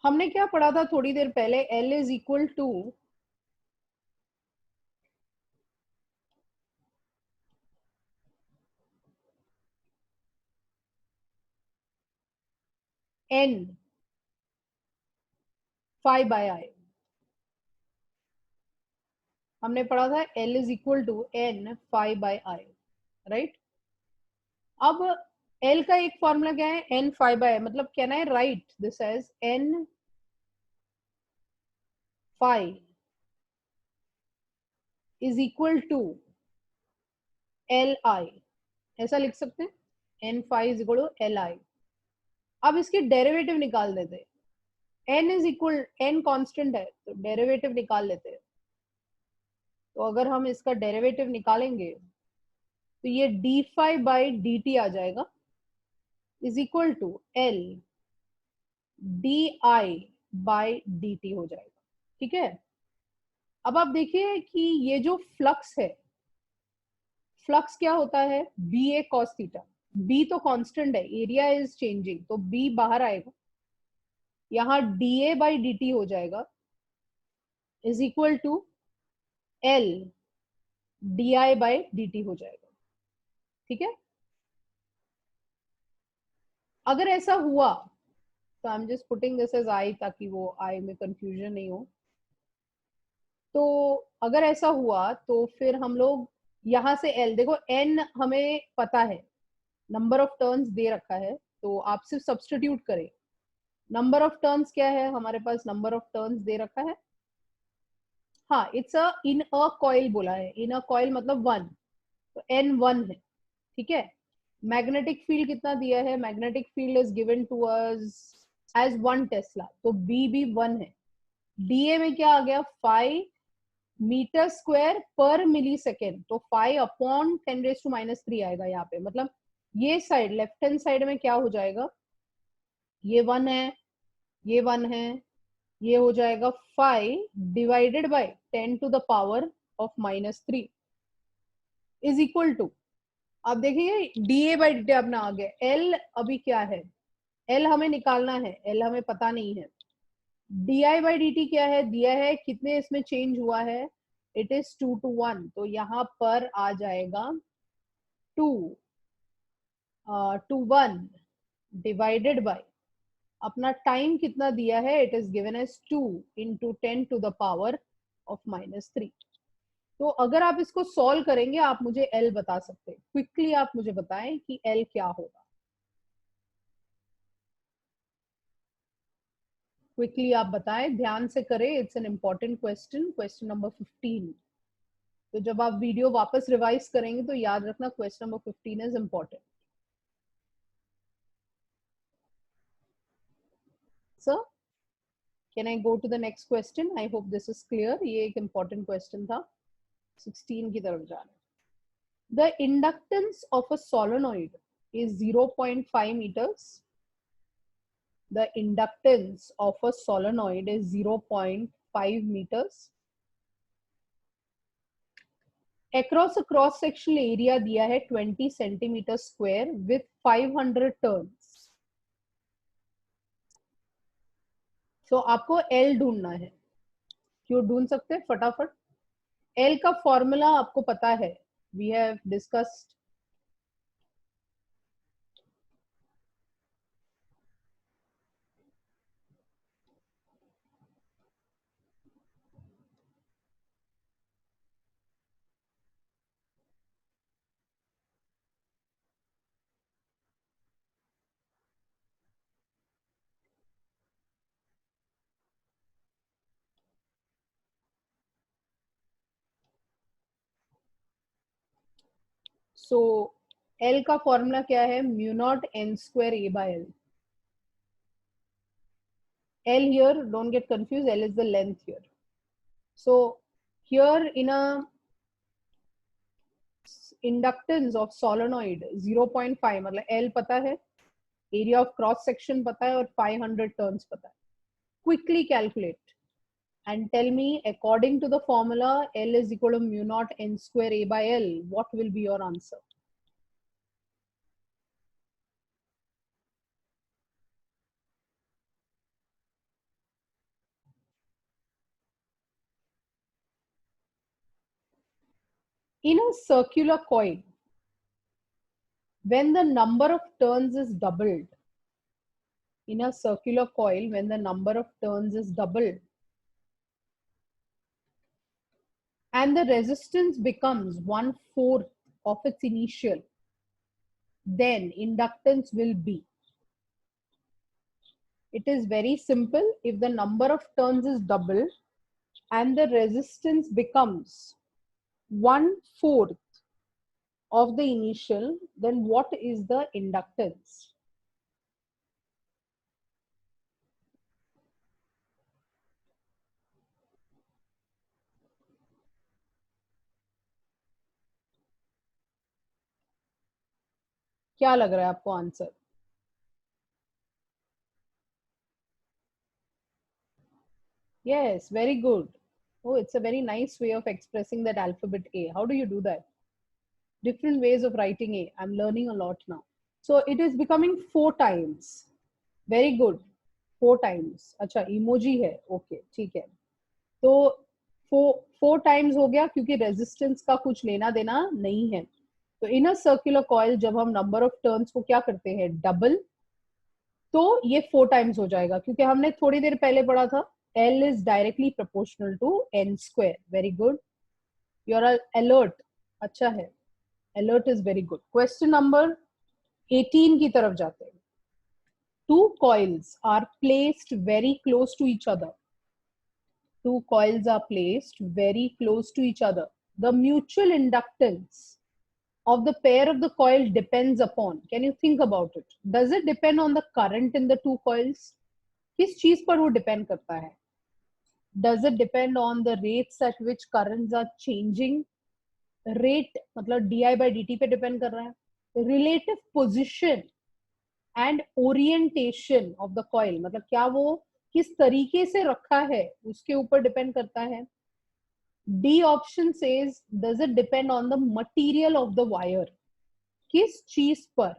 [SPEAKER 1] हमने क्या पढ़ा था थोड़ी देर पहले, L is equal to N phi by I। हमने पढ़ा था L is equal to N phi by I, right. अब L का एक फॉर्मूला क्या है, N phi बाय I, मतलब can I write this as N phi is equal to Li, ऐसा लिख सकते हैं, N phi is equal to Li। अब इसकी डेरिवेटिव निकाल देते हैं, N is equal, N constant है तो डेरिवेटिव निकाल लेते हैं। तो अगर हम इसका डेरिवेटिव निकालेंगे तो ये D phi by D T आ जाएगा, is equal to L D I by D T हो जाएगा, ठीक है। अब आप देखिए कि ये जो फ्लक्स है, फ्लक्स क्या होता है, B A cos theta, B तो कांस्टेंट है, एरिया इज चेंजिंग, तो बी बाहर आएगा, यहाँ D A by D T हो जाएगा, is equal to L D I by D T हो जाएगा, ठीक है। अगर ऐसा हुआ तो I am just putting this as I, ताकि वो आई में कंफ्यूजन नहीं हो। तो अगर ऐसा हुआ तो फिर हम लोग यहाँ से एल, देखो एन हमें पता है, नंबर ऑफ टर्न्स दे रखा है, तो आप सिर्फ सब्सटीट्यूट करें। नंबर ऑफ टर्न्स क्या है हमारे पास, नंबर ऑफ टर्न्स दे रखा है, हाँ it's a in a coil बोला है, इन अ कॉइल मतलब 1, तो एन 1 है, ठीक है। मैग्नेटिक फील्ड कितना दिया है, magnetic field is given to us as 1 tesla, तो बी भी 1 है। डीए में क्या आ गया, 5 मीटर स्क्वायर पर मिली सेकेंड, तो 5 अपॉन 10⁻³ आएगा यहाँ पे, मतलब ये साइड लेफ्ट हैंड साइड में क्या हो जाएगा, ये 1 है, ये 1 है, ये हो जाएगा 5 divided by 10⁻³ is equal to, आप देखिए डीए बाई डी अपना आ गया। एल अभी क्या है, एल हमें निकालना है, एल हमें पता नहीं है। D I by D T क्या है, दिया है, कितने इसमें चेंज हुआ है, इट इज 2 to 1, तो यहाँ पर आ जाएगा 2 to 1 डिवाइडेड बाय, अपना टाइम कितना दिया है, it is given as 2 into 10⁻³ तो अगर आप इसको सॉल्व करेंगे आप मुझे एल बता सकते हैं, क्विकली आप मुझे बताएं कि एल क्या होगा, क्विकली आप बताएं, ध्यान से करें, it's an important question, question number 15। तो जब आप वीडियो वापस रिवाइज करेंगे तो याद रखना question number 15 is important. answer. Can I go to the next question? I hope this is clear. ये एक important question था. 16 की तरफ जा रहे हैं. The inductance of a solenoid is 0.5 meters. The inductance of a solenoid is 0.5 meters. Across a cross sectional area दिया है 20 centimeter square with 500 turns. So आपको L ढूंढना है. क्यों ढूंढ सकते हैं फटाफट? L का फॉर्मूला आपको पता है. We have discussed. So L का फॉर्मूला क्या है? Mu naught n square a by L. L here, don't get confused, L is the length here. So here in a inductance of solenoid 0.5, मतलब L पता है, area of cross section पता है और 500 turns पता है. Quickly calculate and tell me, according to the formula, L is equal to mu naught n square a by L. What will be your answer? In a circular coil, when the number of turns is doubled, in a circular coil, when the number of turns is doubled, and the resistance becomes 1/4 of its initial, then inductance will be. It is very simple. If the number of turns is double and the resistance becomes 1/4 of the initial, then what is the inductance? क्या लग रहा है आपको answer? Yes, very good. Oh, it's a very nice way of expressing that alphabet A. How do you do that? Different ways of writing A. I'm learning a lot now. So it is becoming 4 times. Very good. 4 times. अच्छा, emoji है. Okay, ठीक है. तो 4 times हो गया क्योंकि resistance का कुछ लेना देना नहीं है. तो in a circular coil जब हम number of turns को क्या करते हैं? Double. तो ये 4 times हो जाएगा क्योंकि हमने थोड़ी देर पहले पढ़ा था L is directly proportional to n square. Very good. You are alert. अच्छा है. Alert is very good. Question number 18 की तरफ जाते हैं. Two coils are placed very close to each other. Two coils are placed very close to each other. The mutual inductance of the pair of the coil depends upon. Can you think about it? Does it depend on the current in the two coils? किस चीज पर वो depend करता है? Does it depend on the rates at which currents are changing? Rate मतलब di by dt पे depend कर रहा है. Relative position and orientation of the coil मतलब क्या वो किस तरीके से रखा है उसके ऊपर depend करता है. D option says, does it depend on the material of the wire? किस चीज पर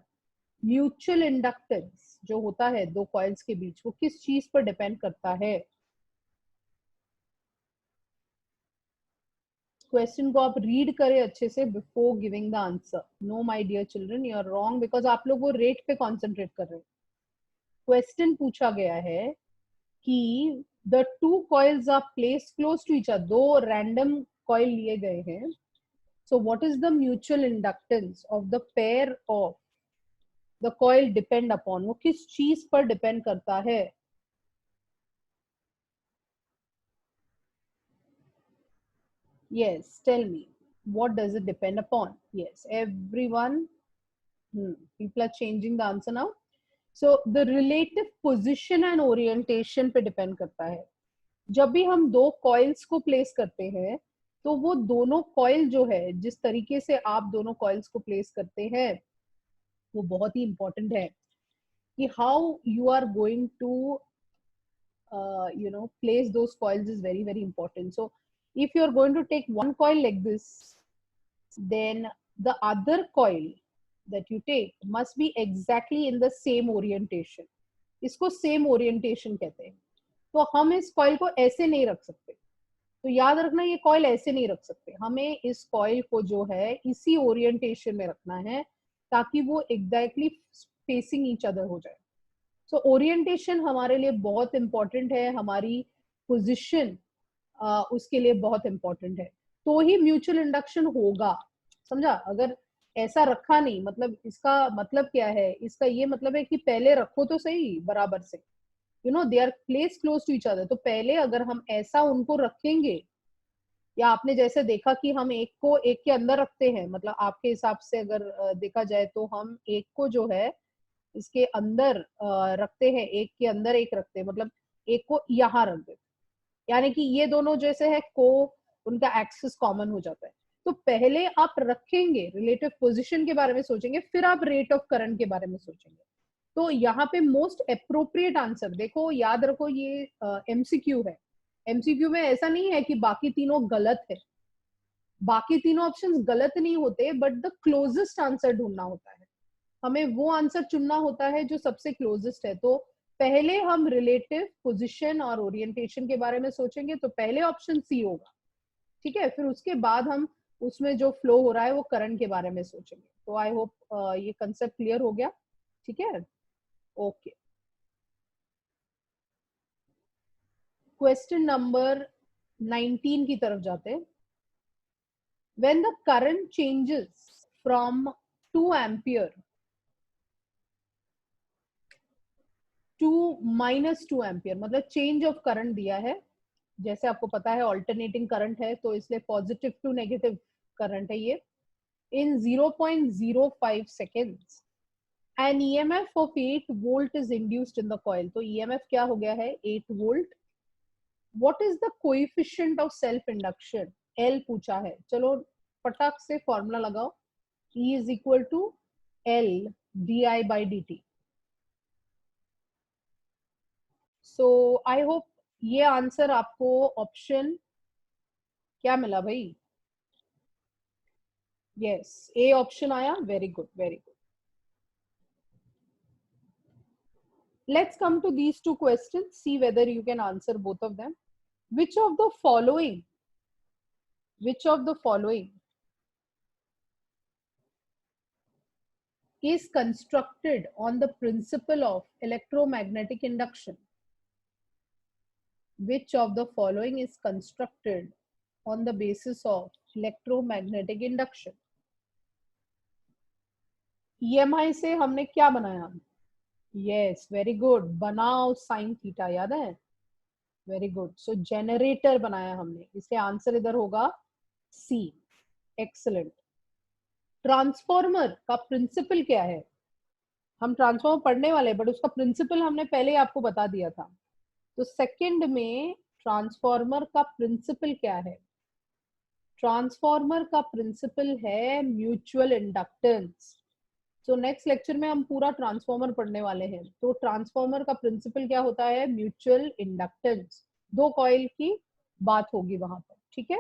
[SPEAKER 1] म्यूचुअल इंडक्टेंस जो होता है दो कॉइल्स के बीच वो किस चीज पर डिपेंड करता है? क्वेश्चन को आप रीड करें अच्छे से before giving the answer. No my dear children, you are wrong because आप लोग वो रेट पे कॉन्सेंट्रेट कर रहे हैं. क्वेश्चन पूछा गया है कि the two coils are placed close to each other. दो रैंडम कॉइल लिए गए हैं. So what is the mutual inductance of the pair of the coil depend upon? वो किस चीज पर depend करता है? Yes, tell me. What does it depend upon? Yes, everyone. People are changing the answer now. So the relative position and orientation पे डिपेंड करता है। जब भी हम दो कॉइल्स को प्लेस करते हैं तो वो दोनों कॉइल जो है, जिस तरीके से आप दोनों कॉइल्स को प्लेस करते हैं वो बहुत ही इंपॉर्टेंट है कि how you are going to place those coils is very very important. So if you are going to take one coil like this, then the other coil that you take must be exactly in the same orientation. इसको सेम ओरिएंटेशन कहते हैं। तो हम इस कॉइल को ऐसे नहीं रख सकते, तो याद रखना ये कॉइल ऐसे नहीं रख सकते, हमें इस कॉइल को जो है इसी ओरिएंटेशन में रखना है ताकि वो एग्जैक्टली फेसिंग ईच अदर हो जाए। सो ओरिएंटेशन हमारे लिए बहुत इंपॉर्टेंट है, हमारी पोजीशन उसके लिए बहुत इंपॉर्टेंट है, तो ही म्यूचुअल इंडक्शन होगा। समझा? अगर ऐसा रखा नहीं, मतलब इसका मतलब क्या है, इसका ये मतलब है कि पहले रखो तो सही बराबर से, they are place close to each other, तो पहले अगर हम ऐसा उनको रखेंगे, या आपने जैसे देखा कि हम एक को एक के अंदर रखते हैं, मतलब आपके हिसाब से अगर देखा जाए तो हम एक को जो है इसके अंदर रखते हैं, एक के अंदर एक रखते हैं, मतलब एक को यहाँ रख देते, यानी कि ये दोनों जैसे है को उनका एक्सिस कॉमन हो जाता है। तो पहले आप रखेंगे, रिलेटिव पोजीशन के बारे में सोचेंगे, फिर आप रेट ऑफ करंट के बारे में सोचेंगे। तो यहाँ पे मोस्ट अप्रोप्रिएट आंसर देखो, याद रखो ये एमसीक्यू है। एमसीक्यू में ऐसा नहीं है कि बाकी तीनों गलत है, बाकी तीनों ऑप्शंस गलत नहीं होते, बट द क्लोजेस्ट आंसर ढूंढना होता है, हमें वो आंसर चुनना होता है जो सबसे क्लोजेस्ट है। तो पहले हम रिलेटिव पोजीशन और ओरिएंटेशन के बारे में सोचेंगे, तो पहले ऑप्शन सी होगा, ठीक है। फिर उसके बाद हम उसमें जो फ्लो हो रहा है वो करंट के बारे में सोचेंगे। तो आई होप ये कंसेप्ट क्लियर हो गया, ठीक है। ओके, क्वेश्चन नंबर 19 की तरफ जाते हैं। When the current changes from 2 ampere to -2 ampere, मतलब चेंज ऑफ करंट दिया है, जैसे आपको पता है ऑल्टरनेटिंग करंट है तो इसलिए पॉजिटिव टू नेगेटिव करंट है ये, in 0.05 seconds an EMF of 8 volt is induced in the coil. तो ईएमएफ क्या हो गया है 8 volt. What is the coefficient of self induction, L पूछा है। चलो फटाक से फॉर्मूला लगाओ, E is equal to L di by dt। So I hope ये आंसर आपको ऑप्शन क्या मिला भाई? यस, ए ऑप्शन आया, very good very good. Let's come to these two questions, see whether you can answer both of them. Which of the following is constructed on the principle of electromagnetic induction? Which of the following is constructed on the basis of electromagnetic induction? EMI से हमने क्या बनाया? यस, वेरी गुड, बनाओ साइन थीटा, याद है? Very good. सो जनरेटर बनाया हमने, इसलिए आंसर इधर होगा सी। एक्सलेंट। ट्रांसफॉर्मर का प्रिंसिपल क्या है? हम ट्रांसफॉर्मर पढ़ने वाले, बट उसका प्रिंसिपल हमने पहले ही आपको बता दिया था। तो सेकंड में ट्रांसफॉर्मर का प्रिंसिपल क्या है? ट्रांसफॉर्मर का प्रिंसिपल है म्यूचुअल इंडक्टेंस। तो नेक्स्ट लेक्चर में हम पूरा ट्रांसफॉर्मर पढ़ने वाले हैं। तो ट्रांसफॉर्मर का प्रिंसिपल क्या होता है? Mutual inductance. दो कॉइल की बात होगी वहां पर, ठीक है।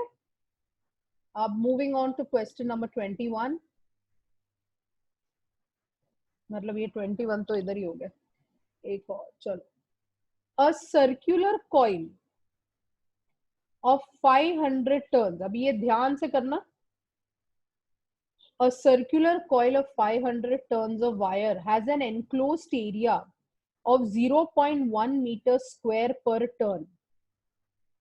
[SPEAKER 1] अब moving on to question number 21, मतलब ये 21 तो इधर ही हो गया, एक और चलो। A circular coil of 500 turns, अब ये ध्यान से करना। A circular coil of 500 turns of wire has an enclosed area of 0.1 meter square per turn.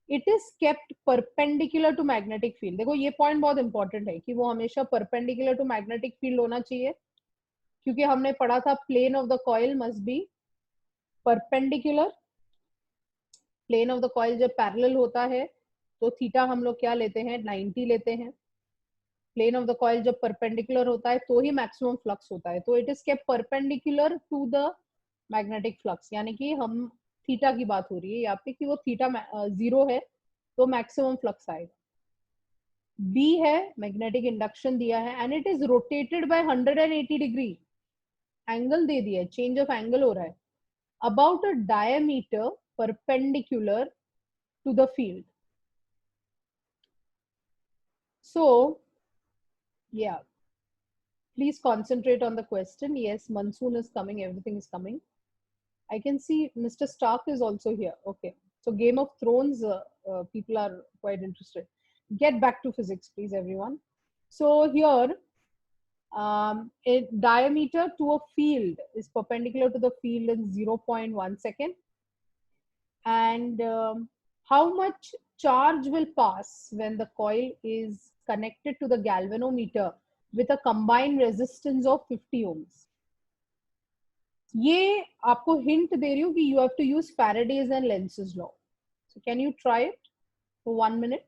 [SPEAKER 1] It is kept perpendicular to magnetic field. देखो ये पॉइंट बहुत इंपॉर्टेंट है कि वो हमेशा परपेंडिकुलर टू मैग्नेटिक फील्ड होना चाहिए, क्योंकि हमने पढ़ा था plane of the coil must be perpendicular. Plane of the coil जब पैरेलल होता है तो थीटा हम लोग क्या लेते हैं? 90 लेते हैं। प्लेन ऑफ द कॉइल जब परपेंडिकुलर होता है तो ही मैक्सिमम फ्लक्स होता है। तो it is kept perpendicular to the magnetic flux, यानी कि हम थीटा की बात हो रही है यहाँ पे कि वो थीटा 0 है तो मैक्सिमम फ्लक्स आएगा। बी है मैग्नेटिक इंडक्शन दिया है and it is rotated by 180 degree, angle दे दिया है, चेंज ऑफ एंगल हो रहा है, about a diameter perpendicular to the field. So yeah, please concentrate on the question. Yes, monsoon is coming, everything is coming. I can see Mr. Stark is also here. Okay, so Game of Thrones people are quite interested. Get back to physics, please, everyone. So here, a diameter to a field is perpendicular to the field in 0.1 second. And how much charge will pass when the coil is connected to the galvanometer with a combined resistance of 50 ohms? ये आपको हिंट दे रही हूँ कि you have to use Faraday's and Lenz's law. So can you try it for 1 minute?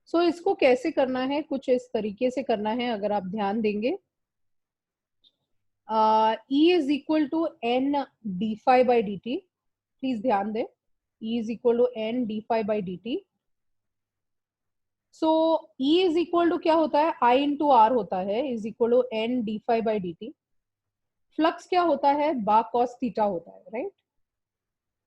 [SPEAKER 1] So इसको कैसे करना है, कुछ इस तरीके से करना है अगर आप ध्यान देंगे. E is equal to N d phi by dt. Please ध्यान दें. E is equal to N d phi by dt. So E is equal to क्या होता है, I into R होता है, is equal to N d phi by dt. Flux क्या होता है, बा cos थीटा होता है, right?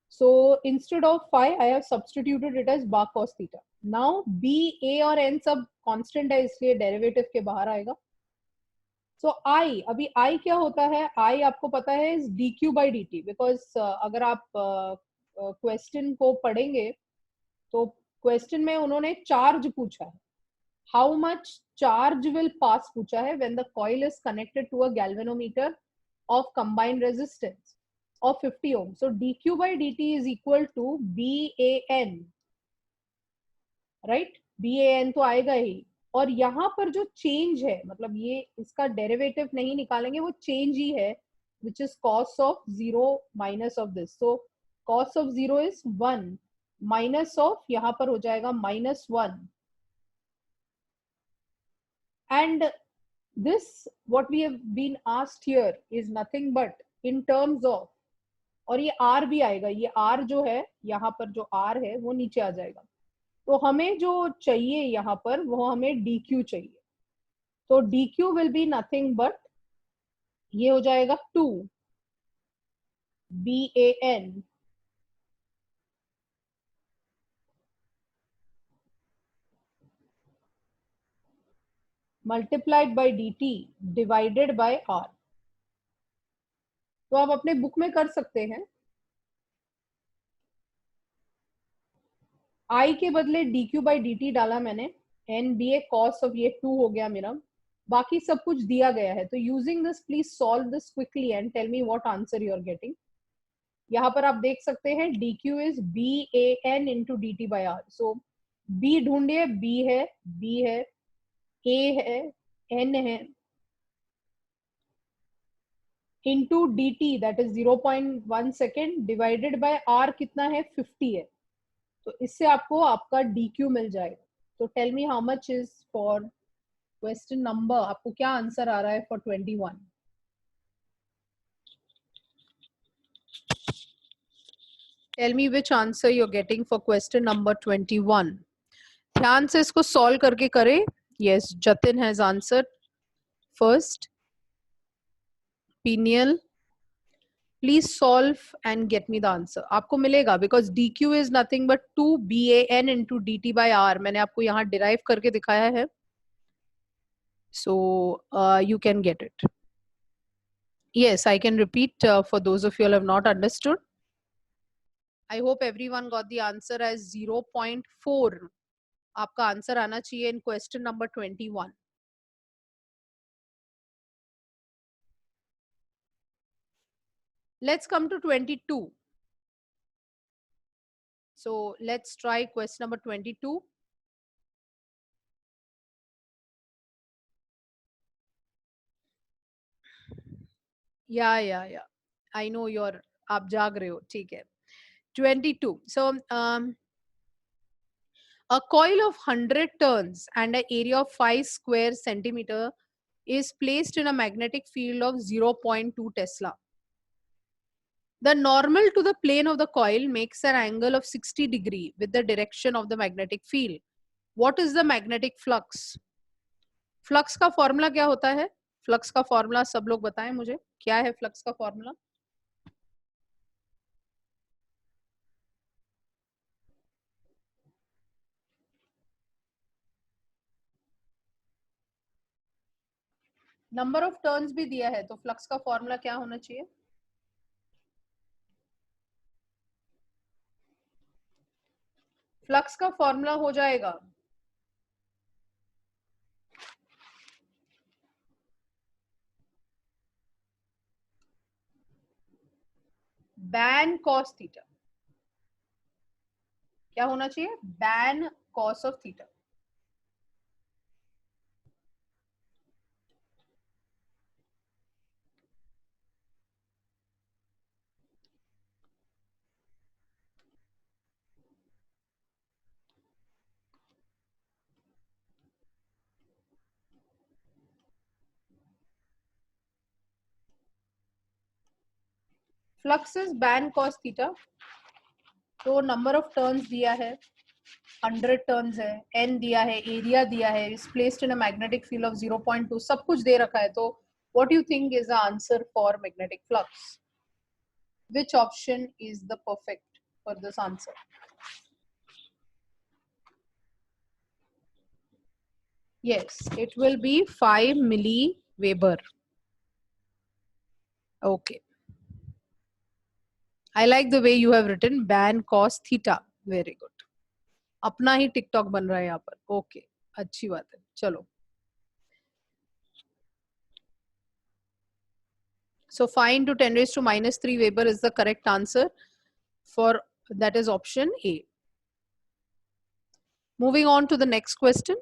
[SPEAKER 1] So instead of phi, I have substituted it as bar cos theta. Now B, A और N सब constant है, इसलिए डेरिवेटिव के बाहर आएगा. So I, अभी I क्या होता है, I आपको पता है is dq by dt, because अगर आप क्वेश्चन को पढ़ेंगे तो क्वेश्चन में उन्होंने चार्ज पूछा है, how much charge will pass पूछा है when the coil is connected to a galvanometer of combined resistance of 50 ohm. So dq by dt is equal to BAN, right? BAN तो आएगा ही, और यहाँ पर जो चेंज है, मतलब ये इसका डेरिवेटिव नहीं निकालेंगे, वो चेंज ही है, which is cos of 0 minus of this. So cos of 0 is 1 minus of, यहाँ पर हो जाएगा -1, and this what we have been asked here is nothing but in terms of, और ये R भी आएगा, ये R जो है यहाँ पर जो R है वो नीचे आ जाएगा, तो हमें जो चाहिए यहाँ पर वो हमें dq चाहिए. तो dq will be nothing but ये हो जाएगा 2 BAN multiplied by dt divided by R. तो आप अपने बुक में कर सकते हैं, I के बदले dq by dt डाला मैंने, NBA cos of ये 2 हो गया मेरा, बाकी सब कुछ दिया गया है. तो using this please solve this quickly and tell me what answer you are getting. यहाँ पर आप देख सकते हैं dq is BAN into dt by R. So B ढूंढिए, B है, A है, N है, into dt that is 0.1 second divided by R कितना है, 50 है. तो इससे आपको आपका dq मिल जाएगा. तो tell me how much is for question number, आपको क्या आंसर आ रहा है for 21? Tell me which answer you are getting for question number 21. ध्यान से इसको सॉल्व करके करें. Yes, Jatin has answer first. पीनियल, please solve and get me the answer. आपको मिलेगा because dq is nothing but 2 BAN into dt by R. मैंने आपको यहाँ डिराइव करके दिखाया है, so you can get it. Yes, I can repeat for those of you who have not understood. I hope everyone got the answer as 0.4. आपका आंसर आना चाहिए in question number 21. Let's come to 22. So let's try question number 22. Yeah. I know you're, आप जाग रहे हो, ठीक है. 22. So a coil of 100 turns and an area of 5 square centimeter is placed in a magnetic field of 0.2 Tesla. The normal to the plane of the coil makes an angle of 60 degree with the direction of the magnetic field. What is the magnetic flux? Flux का फॉर्मूला क्या होता है? फ्लक्स का फॉर्मूला सब लोग बताएं मुझे, क्या है फ्लक्स का फॉर्मूला? नंबर ऑफ टर्न्स भी दिया है, तो फ्लक्स का फॉर्मूला क्या होना चाहिए? फ्लक्स का फॉर्मूला हो जाएगा बैन कॉस थीटा। क्या होना चाहिए? Ban cos of theta. Flux is ban cos theta. तो नंबर ऑफ टर्न्स दिया है 100 टर्न्स है, एन दिया है, एरिया दिया है, is placed in a magnetic field of 0.2, सब कुछ दे रखा है। तो what you think is the answer for magnetic flux? Which option is the perfect for this answer? Yes, it will be 5 milliweber. Okay. I like the way you have written ban cos theta. Very good. अपना ही टिकटॉक बन रहा है यहाँ पर. Okay, अच्छी बात है. चलो. So 5 into 10 raised to minus 3 Weber is the correct answer for that is option A. Moving on to the next question.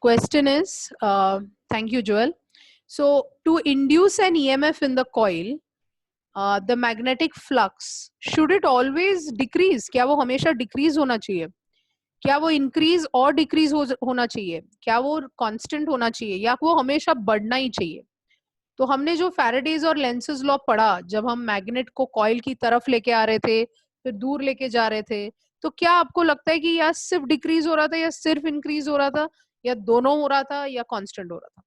[SPEAKER 1] Question is, thank you, Joel. So to induce an EMF in the coil, the magnetic flux, should it always decrease? क्या वो हमेशा decrease होना चाहिए? क्या वो increase और decrease होना चाहिए? क्या वो constant होना चाहिए या वो हमेशा बढ़ना ही चाहिए? तो हमने जो फैराडेज और लेंसेज लॉ पढ़ा, जब हम मैग्नेट को कॉइल की तरफ लेके आ रहे थे, फिर दूर लेके जा रहे थे, तो क्या आपको लगता है कि या सिर्फ डिक्रीज हो रहा था या सिर्फ इंक्रीज हो रहा था या दोनों हो रहा था या कांस्टेंट हो रहा था?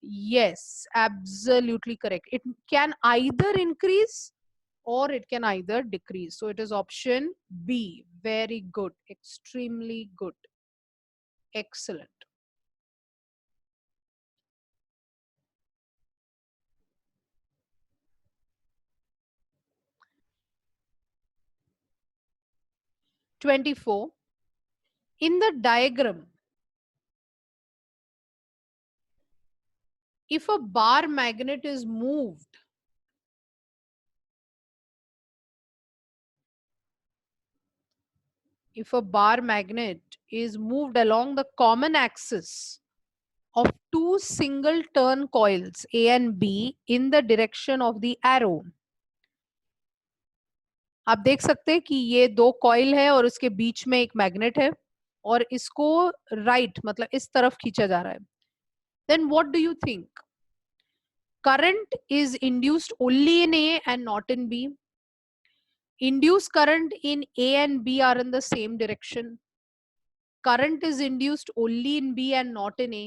[SPEAKER 1] Yes, absolutely correct. It can either increase or it can either decrease. So it is option B. Very good. Extremely good. Excellent. (24) In the diagram, if a bar magnet is moved, if a bar magnet is moved along the common axis of two single turn coils A and B in the direction of the arrow, आप देख सकते हैं कि ये दो कॉइल है और उसके बीच में एक मैग्नेट है. और इसको राइट मतलब इस तरफ खींचा जा रहा है, then what do you think? Current is induced only in A and not in B. Induced current in A and B are in the same direction. Current is induced only in B and not in A,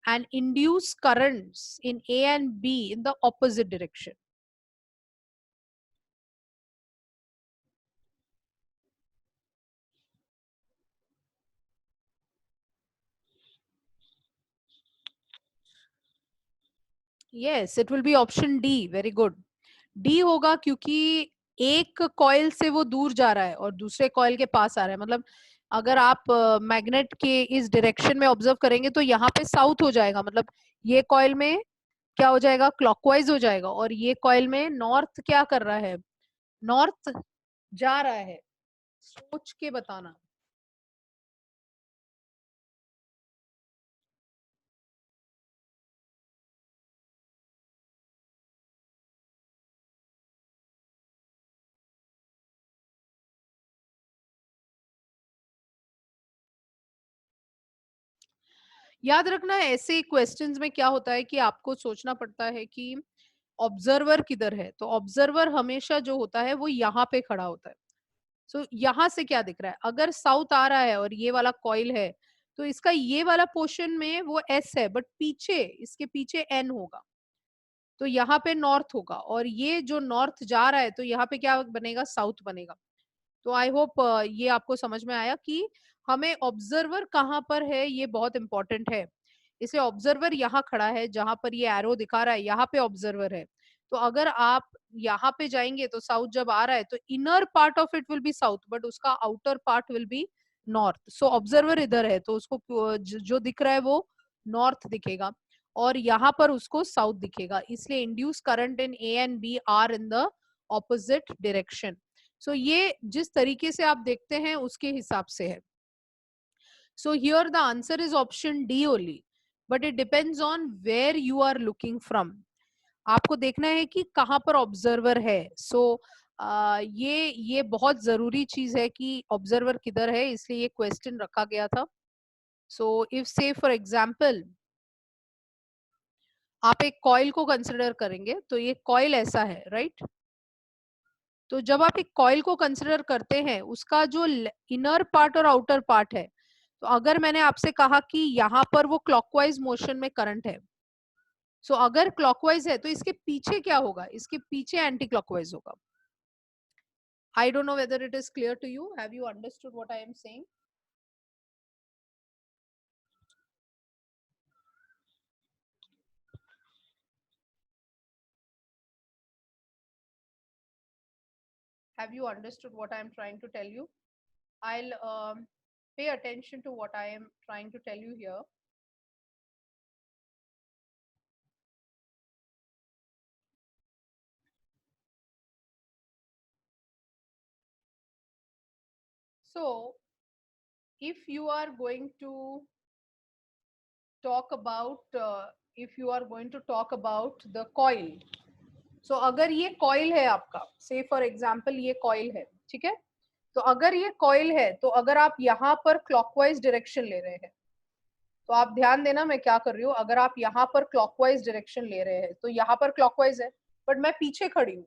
[SPEAKER 1] and induced currents in A and B in the opposite direction. Yes, it will be option D. Very good. D होगा क्योंकि एक कॉइल से वो दूर जा रहा है और दूसरे कॉइल के पास आ रहा है, मतलब अगर आप मैग्नेट के इस डायरेक्शन में ऑब्जर्व करेंगे तो यहाँ पे साउथ हो जाएगा, मतलब ये कॉइल में क्या हो जाएगा, क्लॉकवाइज हो जाएगा, और ये कॉइल में नॉर्थ क्या कर रहा है, नॉर्थ जा रहा है। सोच के बताना। याद रखना ऐसे क्वेश्चंस में क्या होता है कि आपको सोचना पड़ता है कि ऑब्जर्वर किधर है, तो ऑब्जर्वर हमेशा जो होता है वो यहाँ पे खड़ा होता है। सो यहाँ से क्या दिख रहा है, अगर साउथ आ रहा है और ये वाला कॉइल है तो इसका ये वाला पोर्शन में वो एस है, बट पीछे इसके पीछे एन होगा, तो यहाँ पे नॉर्थ होगा, और ये जो नॉर्थ जा रहा है तो यहाँ पे क्या बनेगा, साउथ बनेगा। तो आई होप ये आपको समझ में आया कि हमें ऑब्जर्वर कहाँ पर है ये बहुत इंपॉर्टेंट है। इसे ऑब्जर्वर यहाँ खड़ा है, जहां पर ये एरो दिखा रहा है यहाँ पे ऑब्जर्वर है। तो अगर आप यहाँ पे जाएंगे तो साउथ जब आ रहा है तो inner part of it will be south, but उसका outer part will be north. So observer इधर है तो उसको जो दिख रहा है वो नॉर्थ दिखेगा, और यहाँ पर उसको साउथ दिखेगा, इसलिए induce current in A and B are in the opposite direction. So ये जिस तरीके से आप देखते हैं उसके हिसाब से है। So here the answer is option D only, but it depends on where you are looking from. आपको देखना है कि कहाँ पर ऑब्जर्वर है। सो ये बहुत जरूरी चीज है कि ऑब्जर्वर किधर है, इसलिए ये क्वेश्चन रखा गया था। सो इफ से फॉर एग्जाम्पल आप एक कॉइल को कंसिडर करेंगे, तो ये कॉइल ऐसा है, राइट? तो जब आप एक कॉइल को कंसिडर करते हैं उसका जो इनर पार्ट और आउटर पार्ट है, तो अगर मैंने आपसे कहा कि यहाँ पर वो क्लॉकवाइज मोशन में करंट है, सो अगर क्लॉकवाइज है तो इसके पीछे क्या होगा, इसके पीछे एंटी क्लॉकवाइज होगा। I don't know whether it is clear to you, have you understood what I am saying? Have you understood what I am trying to tell you? I'll pay attention to what I am trying to tell you here. So if you are going to talk about the coil, so अगर ये coil है आपका, say for example ये coil है, ठीक है? तो अगर ये coil है तो अगर आप यहाँ पर clockwise direction ले रहे हैं, तो आप ध्यान देना मैं क्या कर रही हूँ, अगर आप यहाँ पर क्लॉकवाइज डायरेक्शन ले रहे हैं तो यहाँ पर क्लॉकवाइज है, बट मैं पीछे खड़ी हूँ,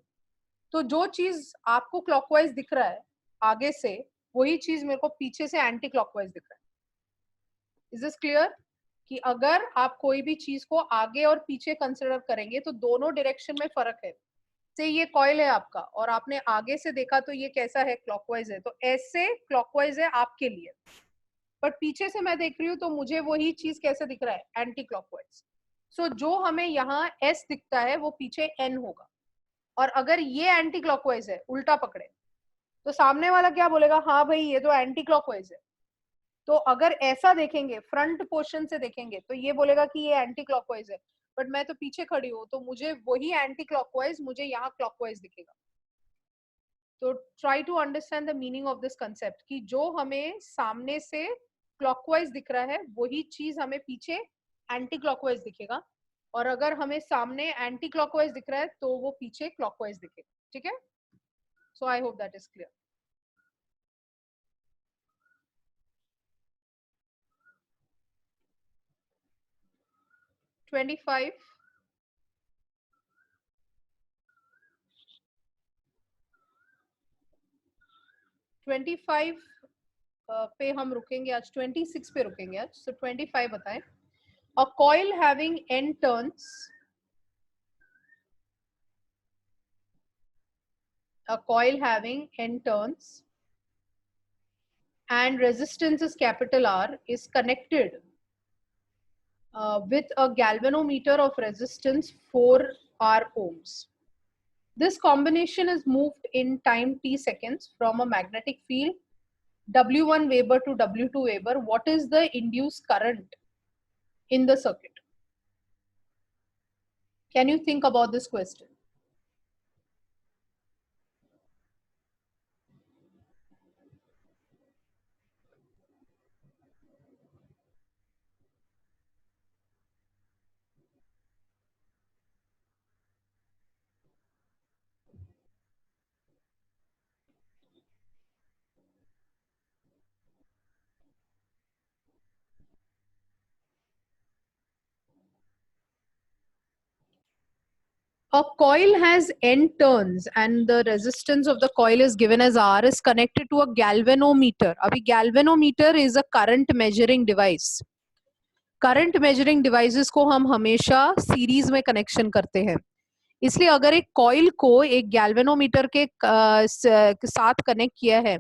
[SPEAKER 1] तो जो चीज आपको क्लॉकवाइज दिख रहा है आगे से, वही चीज मेरे को पीछे से एंटी क्लॉकवाइज दिख रहा है। Is this clear? कि अगर आप कोई भी चीज को आगे और पीछे कंसिडर करेंगे तो दोनों डायरेक्शन में फर्क है। से ये कॉइल है आपका और आपने आगे से देखा तो ये कैसा है, क्लॉकवाइज है, तो ऐसे क्लॉकवाइज है आपके लिए, बट पीछे से मैं देख रही हूँ तो मुझे वही चीज कैसे दिख रहा है, एंटी क्लॉकवाइज। सो जो हमें यहाँ एस दिखता है वो पीछे एन होगा, और अगर ये एंटी क्लॉकवाइज है, उल्टा पकड़े, तो सामने वाला क्या बोलेगा, हाँ भाई ये तो एंटी क्लॉकवाइज है। तो अगर ऐसा देखेंगे, फ्रंट पोर्शन से देखेंगे, तो ये बोलेगा कि ये एंटी क्लॉकवाइज है, बट मैं तो पीछे खड़ी हूँ तो मुझे वही एंटी क्लॉकवाइज मुझे यहाँ क्लॉकवाइज दिखेगा। तो try to understand the meaning of this concept कि जो हमें सामने से क्लॉकवाइज दिख रहा है वही चीज हमें पीछे एंटी क्लॉकवाइज दिखेगा, और अगर हमें सामने एंटी क्लॉकवाइज दिख रहा है तो वो पीछे क्लॉकवाइज दिखेगा। ठीक है? So I hope that is clear. 25 25 पे हम रुकेंगे आज, 26 पे रुकेंगे आज, so 25 बताएं. A coil having n turns, a coil having n turns and resistance is capital R is connected with a galvanometer of resistance 4R ohms. This combination is moved in time t seconds from a magnetic field W1 Weber to W2 Weber. What is the induced current in the circuit? Can you think about this question? A coil has n turns and the resistance of the coil is given as R is connected to a galvanometer. Abhi galvanometer is a current measuring device. Current measuring devices को हम हमेशा सीरीज में कनेक्शन करते हैं, इसलिए अगर एक कॉइल को एक गैल्वेनोमीटर के साथ कनेक्ट किया है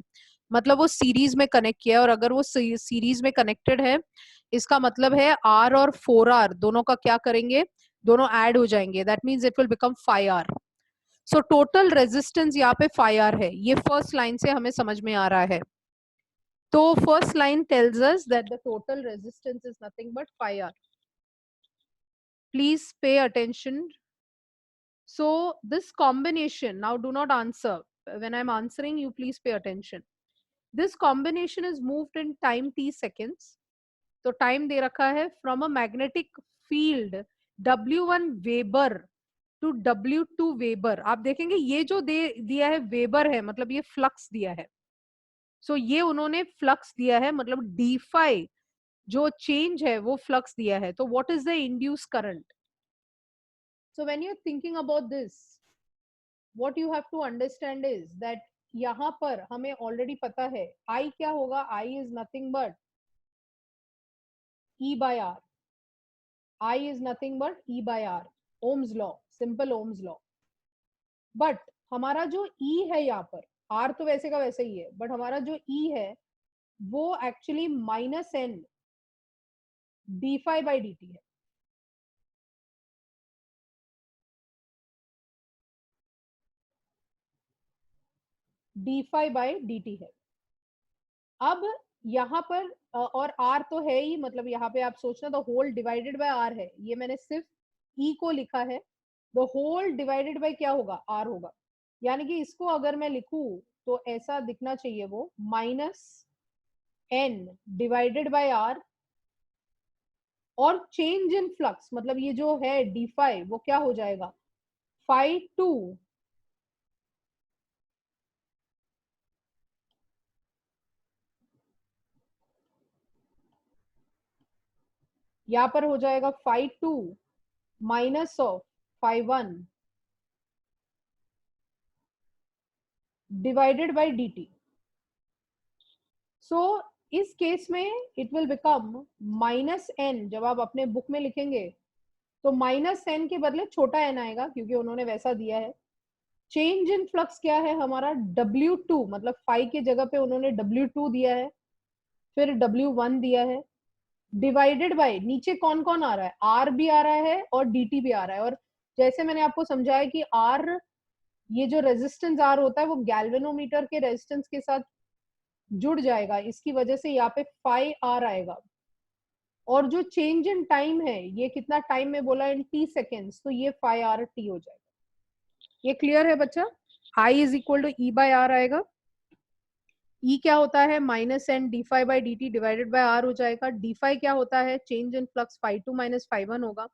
[SPEAKER 1] मतलब वो सीरीज में कनेक्ट किया है, और अगर वो सीरीज में कनेक्टेड है इसका मतलब है R और 4R दोनों का क्या करेंगे, दोनों ऐड हो जाएंगे, that means it will become 5R. So total resistance यहाँ पे 5R है, ये फर्स्ट लाइन से हमें समझ में आ रहा है. तो first line tells us that the total resistance is nothing but 5R. Please pay attention. So this combination, now do not answer. When I'm answering you, please pay attention. This combination is moved in time t seconds. तो time दे रखा है from a magnetic field W1 Weber to W2 Weber. आप देखेंगे ये जो दिया है वेबर है, मतलब ये फ्लक्स दिया है. सो ये उन्होंने फ्लक्स दिया है, मतलब डी फाई जो चेंज है वो फ्लक्स दिया है. तो what is the induce current? So when you are thinking about this, what you have to understand is that यहाँ पर हमें ऑलरेडी पता है आई क्या होगा, I is nothing but E by R. I is nothing but E by R, Ohm's law, simple Ohm's law. But हमारा जो ई है यहाँ पर, आर तो वैसे का वैसे ही है, बट हमारा जो ई है वो actually minus N D phi by D T है. D phi by D T है. अब यहाँ पर और आर तो है ही, मतलब यहाँ पे आप सोचना the whole divided by R है, ये मैंने सिर्फ ई को लिखा है, द होल डिवाइडेड बाय क्या होगा, आर होगा. यानी कि इसको अगर मैं लिखूं तो ऐसा दिखना चाहिए वो minus N divided by R, और चेंज इन फ्लक्स मतलब ये जो है डी फाई वो क्या हो जाएगा, फाई टू यहाँ पर हो जाएगा phi two minus of phi one divided by D T. So इस केस में it will become minus N. जब आप अपने बुक में लिखेंगे तो माइनस एन के बदले छोटा एन आएगा क्योंकि उन्होंने वैसा दिया है. चेंज इन फ्लक्स क्या है हमारा, W2, मतलब फाइव की जगह पे उन्होंने W2 दिया है, फिर W1 दिया है, डिवाइडेड बाय नीचे कौन कौन आ रहा है, R भी आ रहा है और DT भी आ रहा है. और जैसे मैंने आपको समझाया कि R, ये जो रेजिस्टेंस R होता है वो गैल्वेनोमीटर के रेजिस्टेंस के साथ जुड़ जाएगा, इसकी वजह से यहाँ पे 5R आएगा. और जो चेंज इन टाइम है ये कितना टाइम में बोला, इन टी सेकेंड्स, तो ये 5RT हो जाएगा. ये क्लियर है बच्चा? I is equal to E by R आएगा. E क्या होता है, minus N D phi by D T divided by R हो जाएगा. डी फाई क्या होता है, change in flux phi two minus phi one होगा,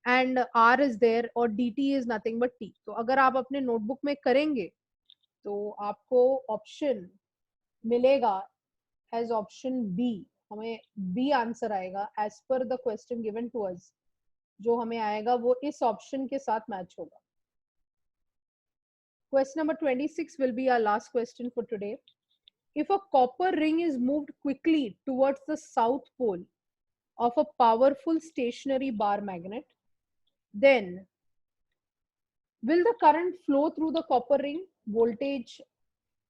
[SPEAKER 1] एंड आर इज देयर और D T is nothing but T. तो अगर आप अपने नोटबुक में करेंगे तो आपको ऑप्शन मिलेगा एज ऑप्शन बी. हमें बी आंसर आएगा as per the question given to us. जो हमें आएगा वो इस ऑप्शन के साथ मैच होगा. Question number 26 will be our last question for today. If a copper ring is moved quickly towards the south pole of a powerful stationary bar magnet, then will the current flow through the copper ring? Voltage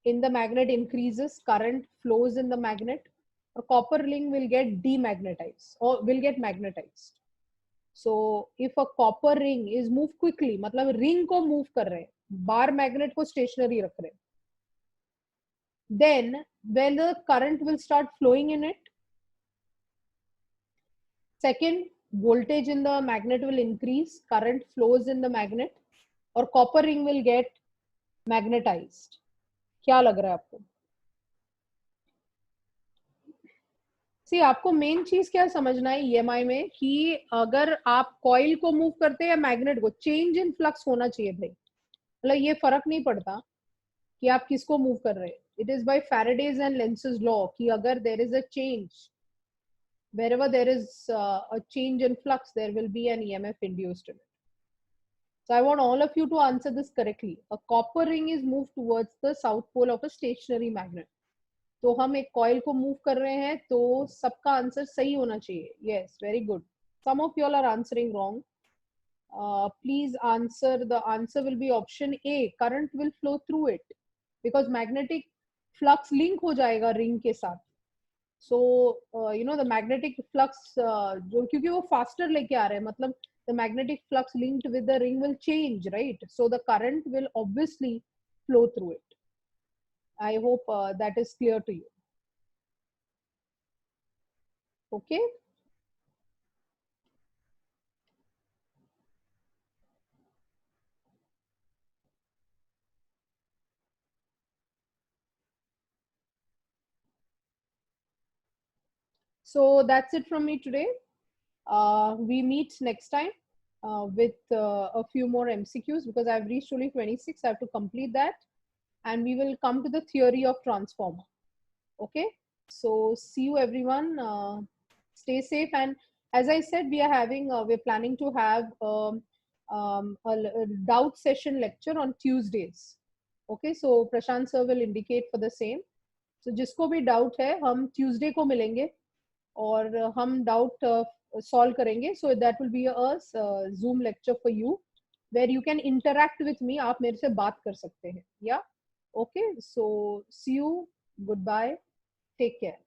[SPEAKER 1] in the magnet increases, current flows in the magnet, or copper ring will get demagnetized or will get magnetized. So if a copper ring is moved quickly, मतलब ring को move कर रहे हैं, bar magnet को stationary रख रहे हैं, then when the current will start flowing in it. Second, voltage in the magnet will increase, current flows in the magnet, और copper ring will get magnetized. क्या लग रहा है आपको? सी आपको मेन चीज क्या समझना है ईएमआई में कि अगर आप कॉइल को मूव करते हैं या मैग्नेट को, चेंज इन फ्लक्स होना चाहिए भाई. मतलब ये फर्क नहीं पड़ता कि आप किसको मूव कर रहे हैं. It is by Faraday's and Lenz's law कि अगर there is a change, wherever there is a change in flux, there will be an EMF induced in it. So I want all of you to answer this correctly. A copper ring is moved towards the south pole of a stationary magnet. तो हम एक कॉइल को मूव कर रहे हैं, तो सबका आंसर सही होना चाहिए. Yes, very good. Some of you all are answering wrong. Please answer. The answer will be option A. Current will flow through it because magnetic flux link हो जाएगा ring के साथ. So you know the magnetic flux जो क्योंकि वो faster लेके आ रहे हैं, मतलब the magnetic flux linked with the ring will change, right? So the current will obviously flow through it. I hope that is clear to you. Okay. So that's it from me today. We meet next time with a few more MCQs because I've reached only 26. I have to complete that, and we will come to the theory of transformer. Okay. So see you everyone. Stay safe, and as I said, we're planning to have a doubt session lecture on Tuesdays. Okay. So Prashant sir will indicate for the same. So जिसको भी doubt है, हम Tuesday को मिलेंगे और हम doubt solve करेंगे. So that will be a Zoom lecture for you where you can interact with me. आप मेरे से बात कर सकते हैं. Yeah. Okay. So see you. Goodbye. Take care.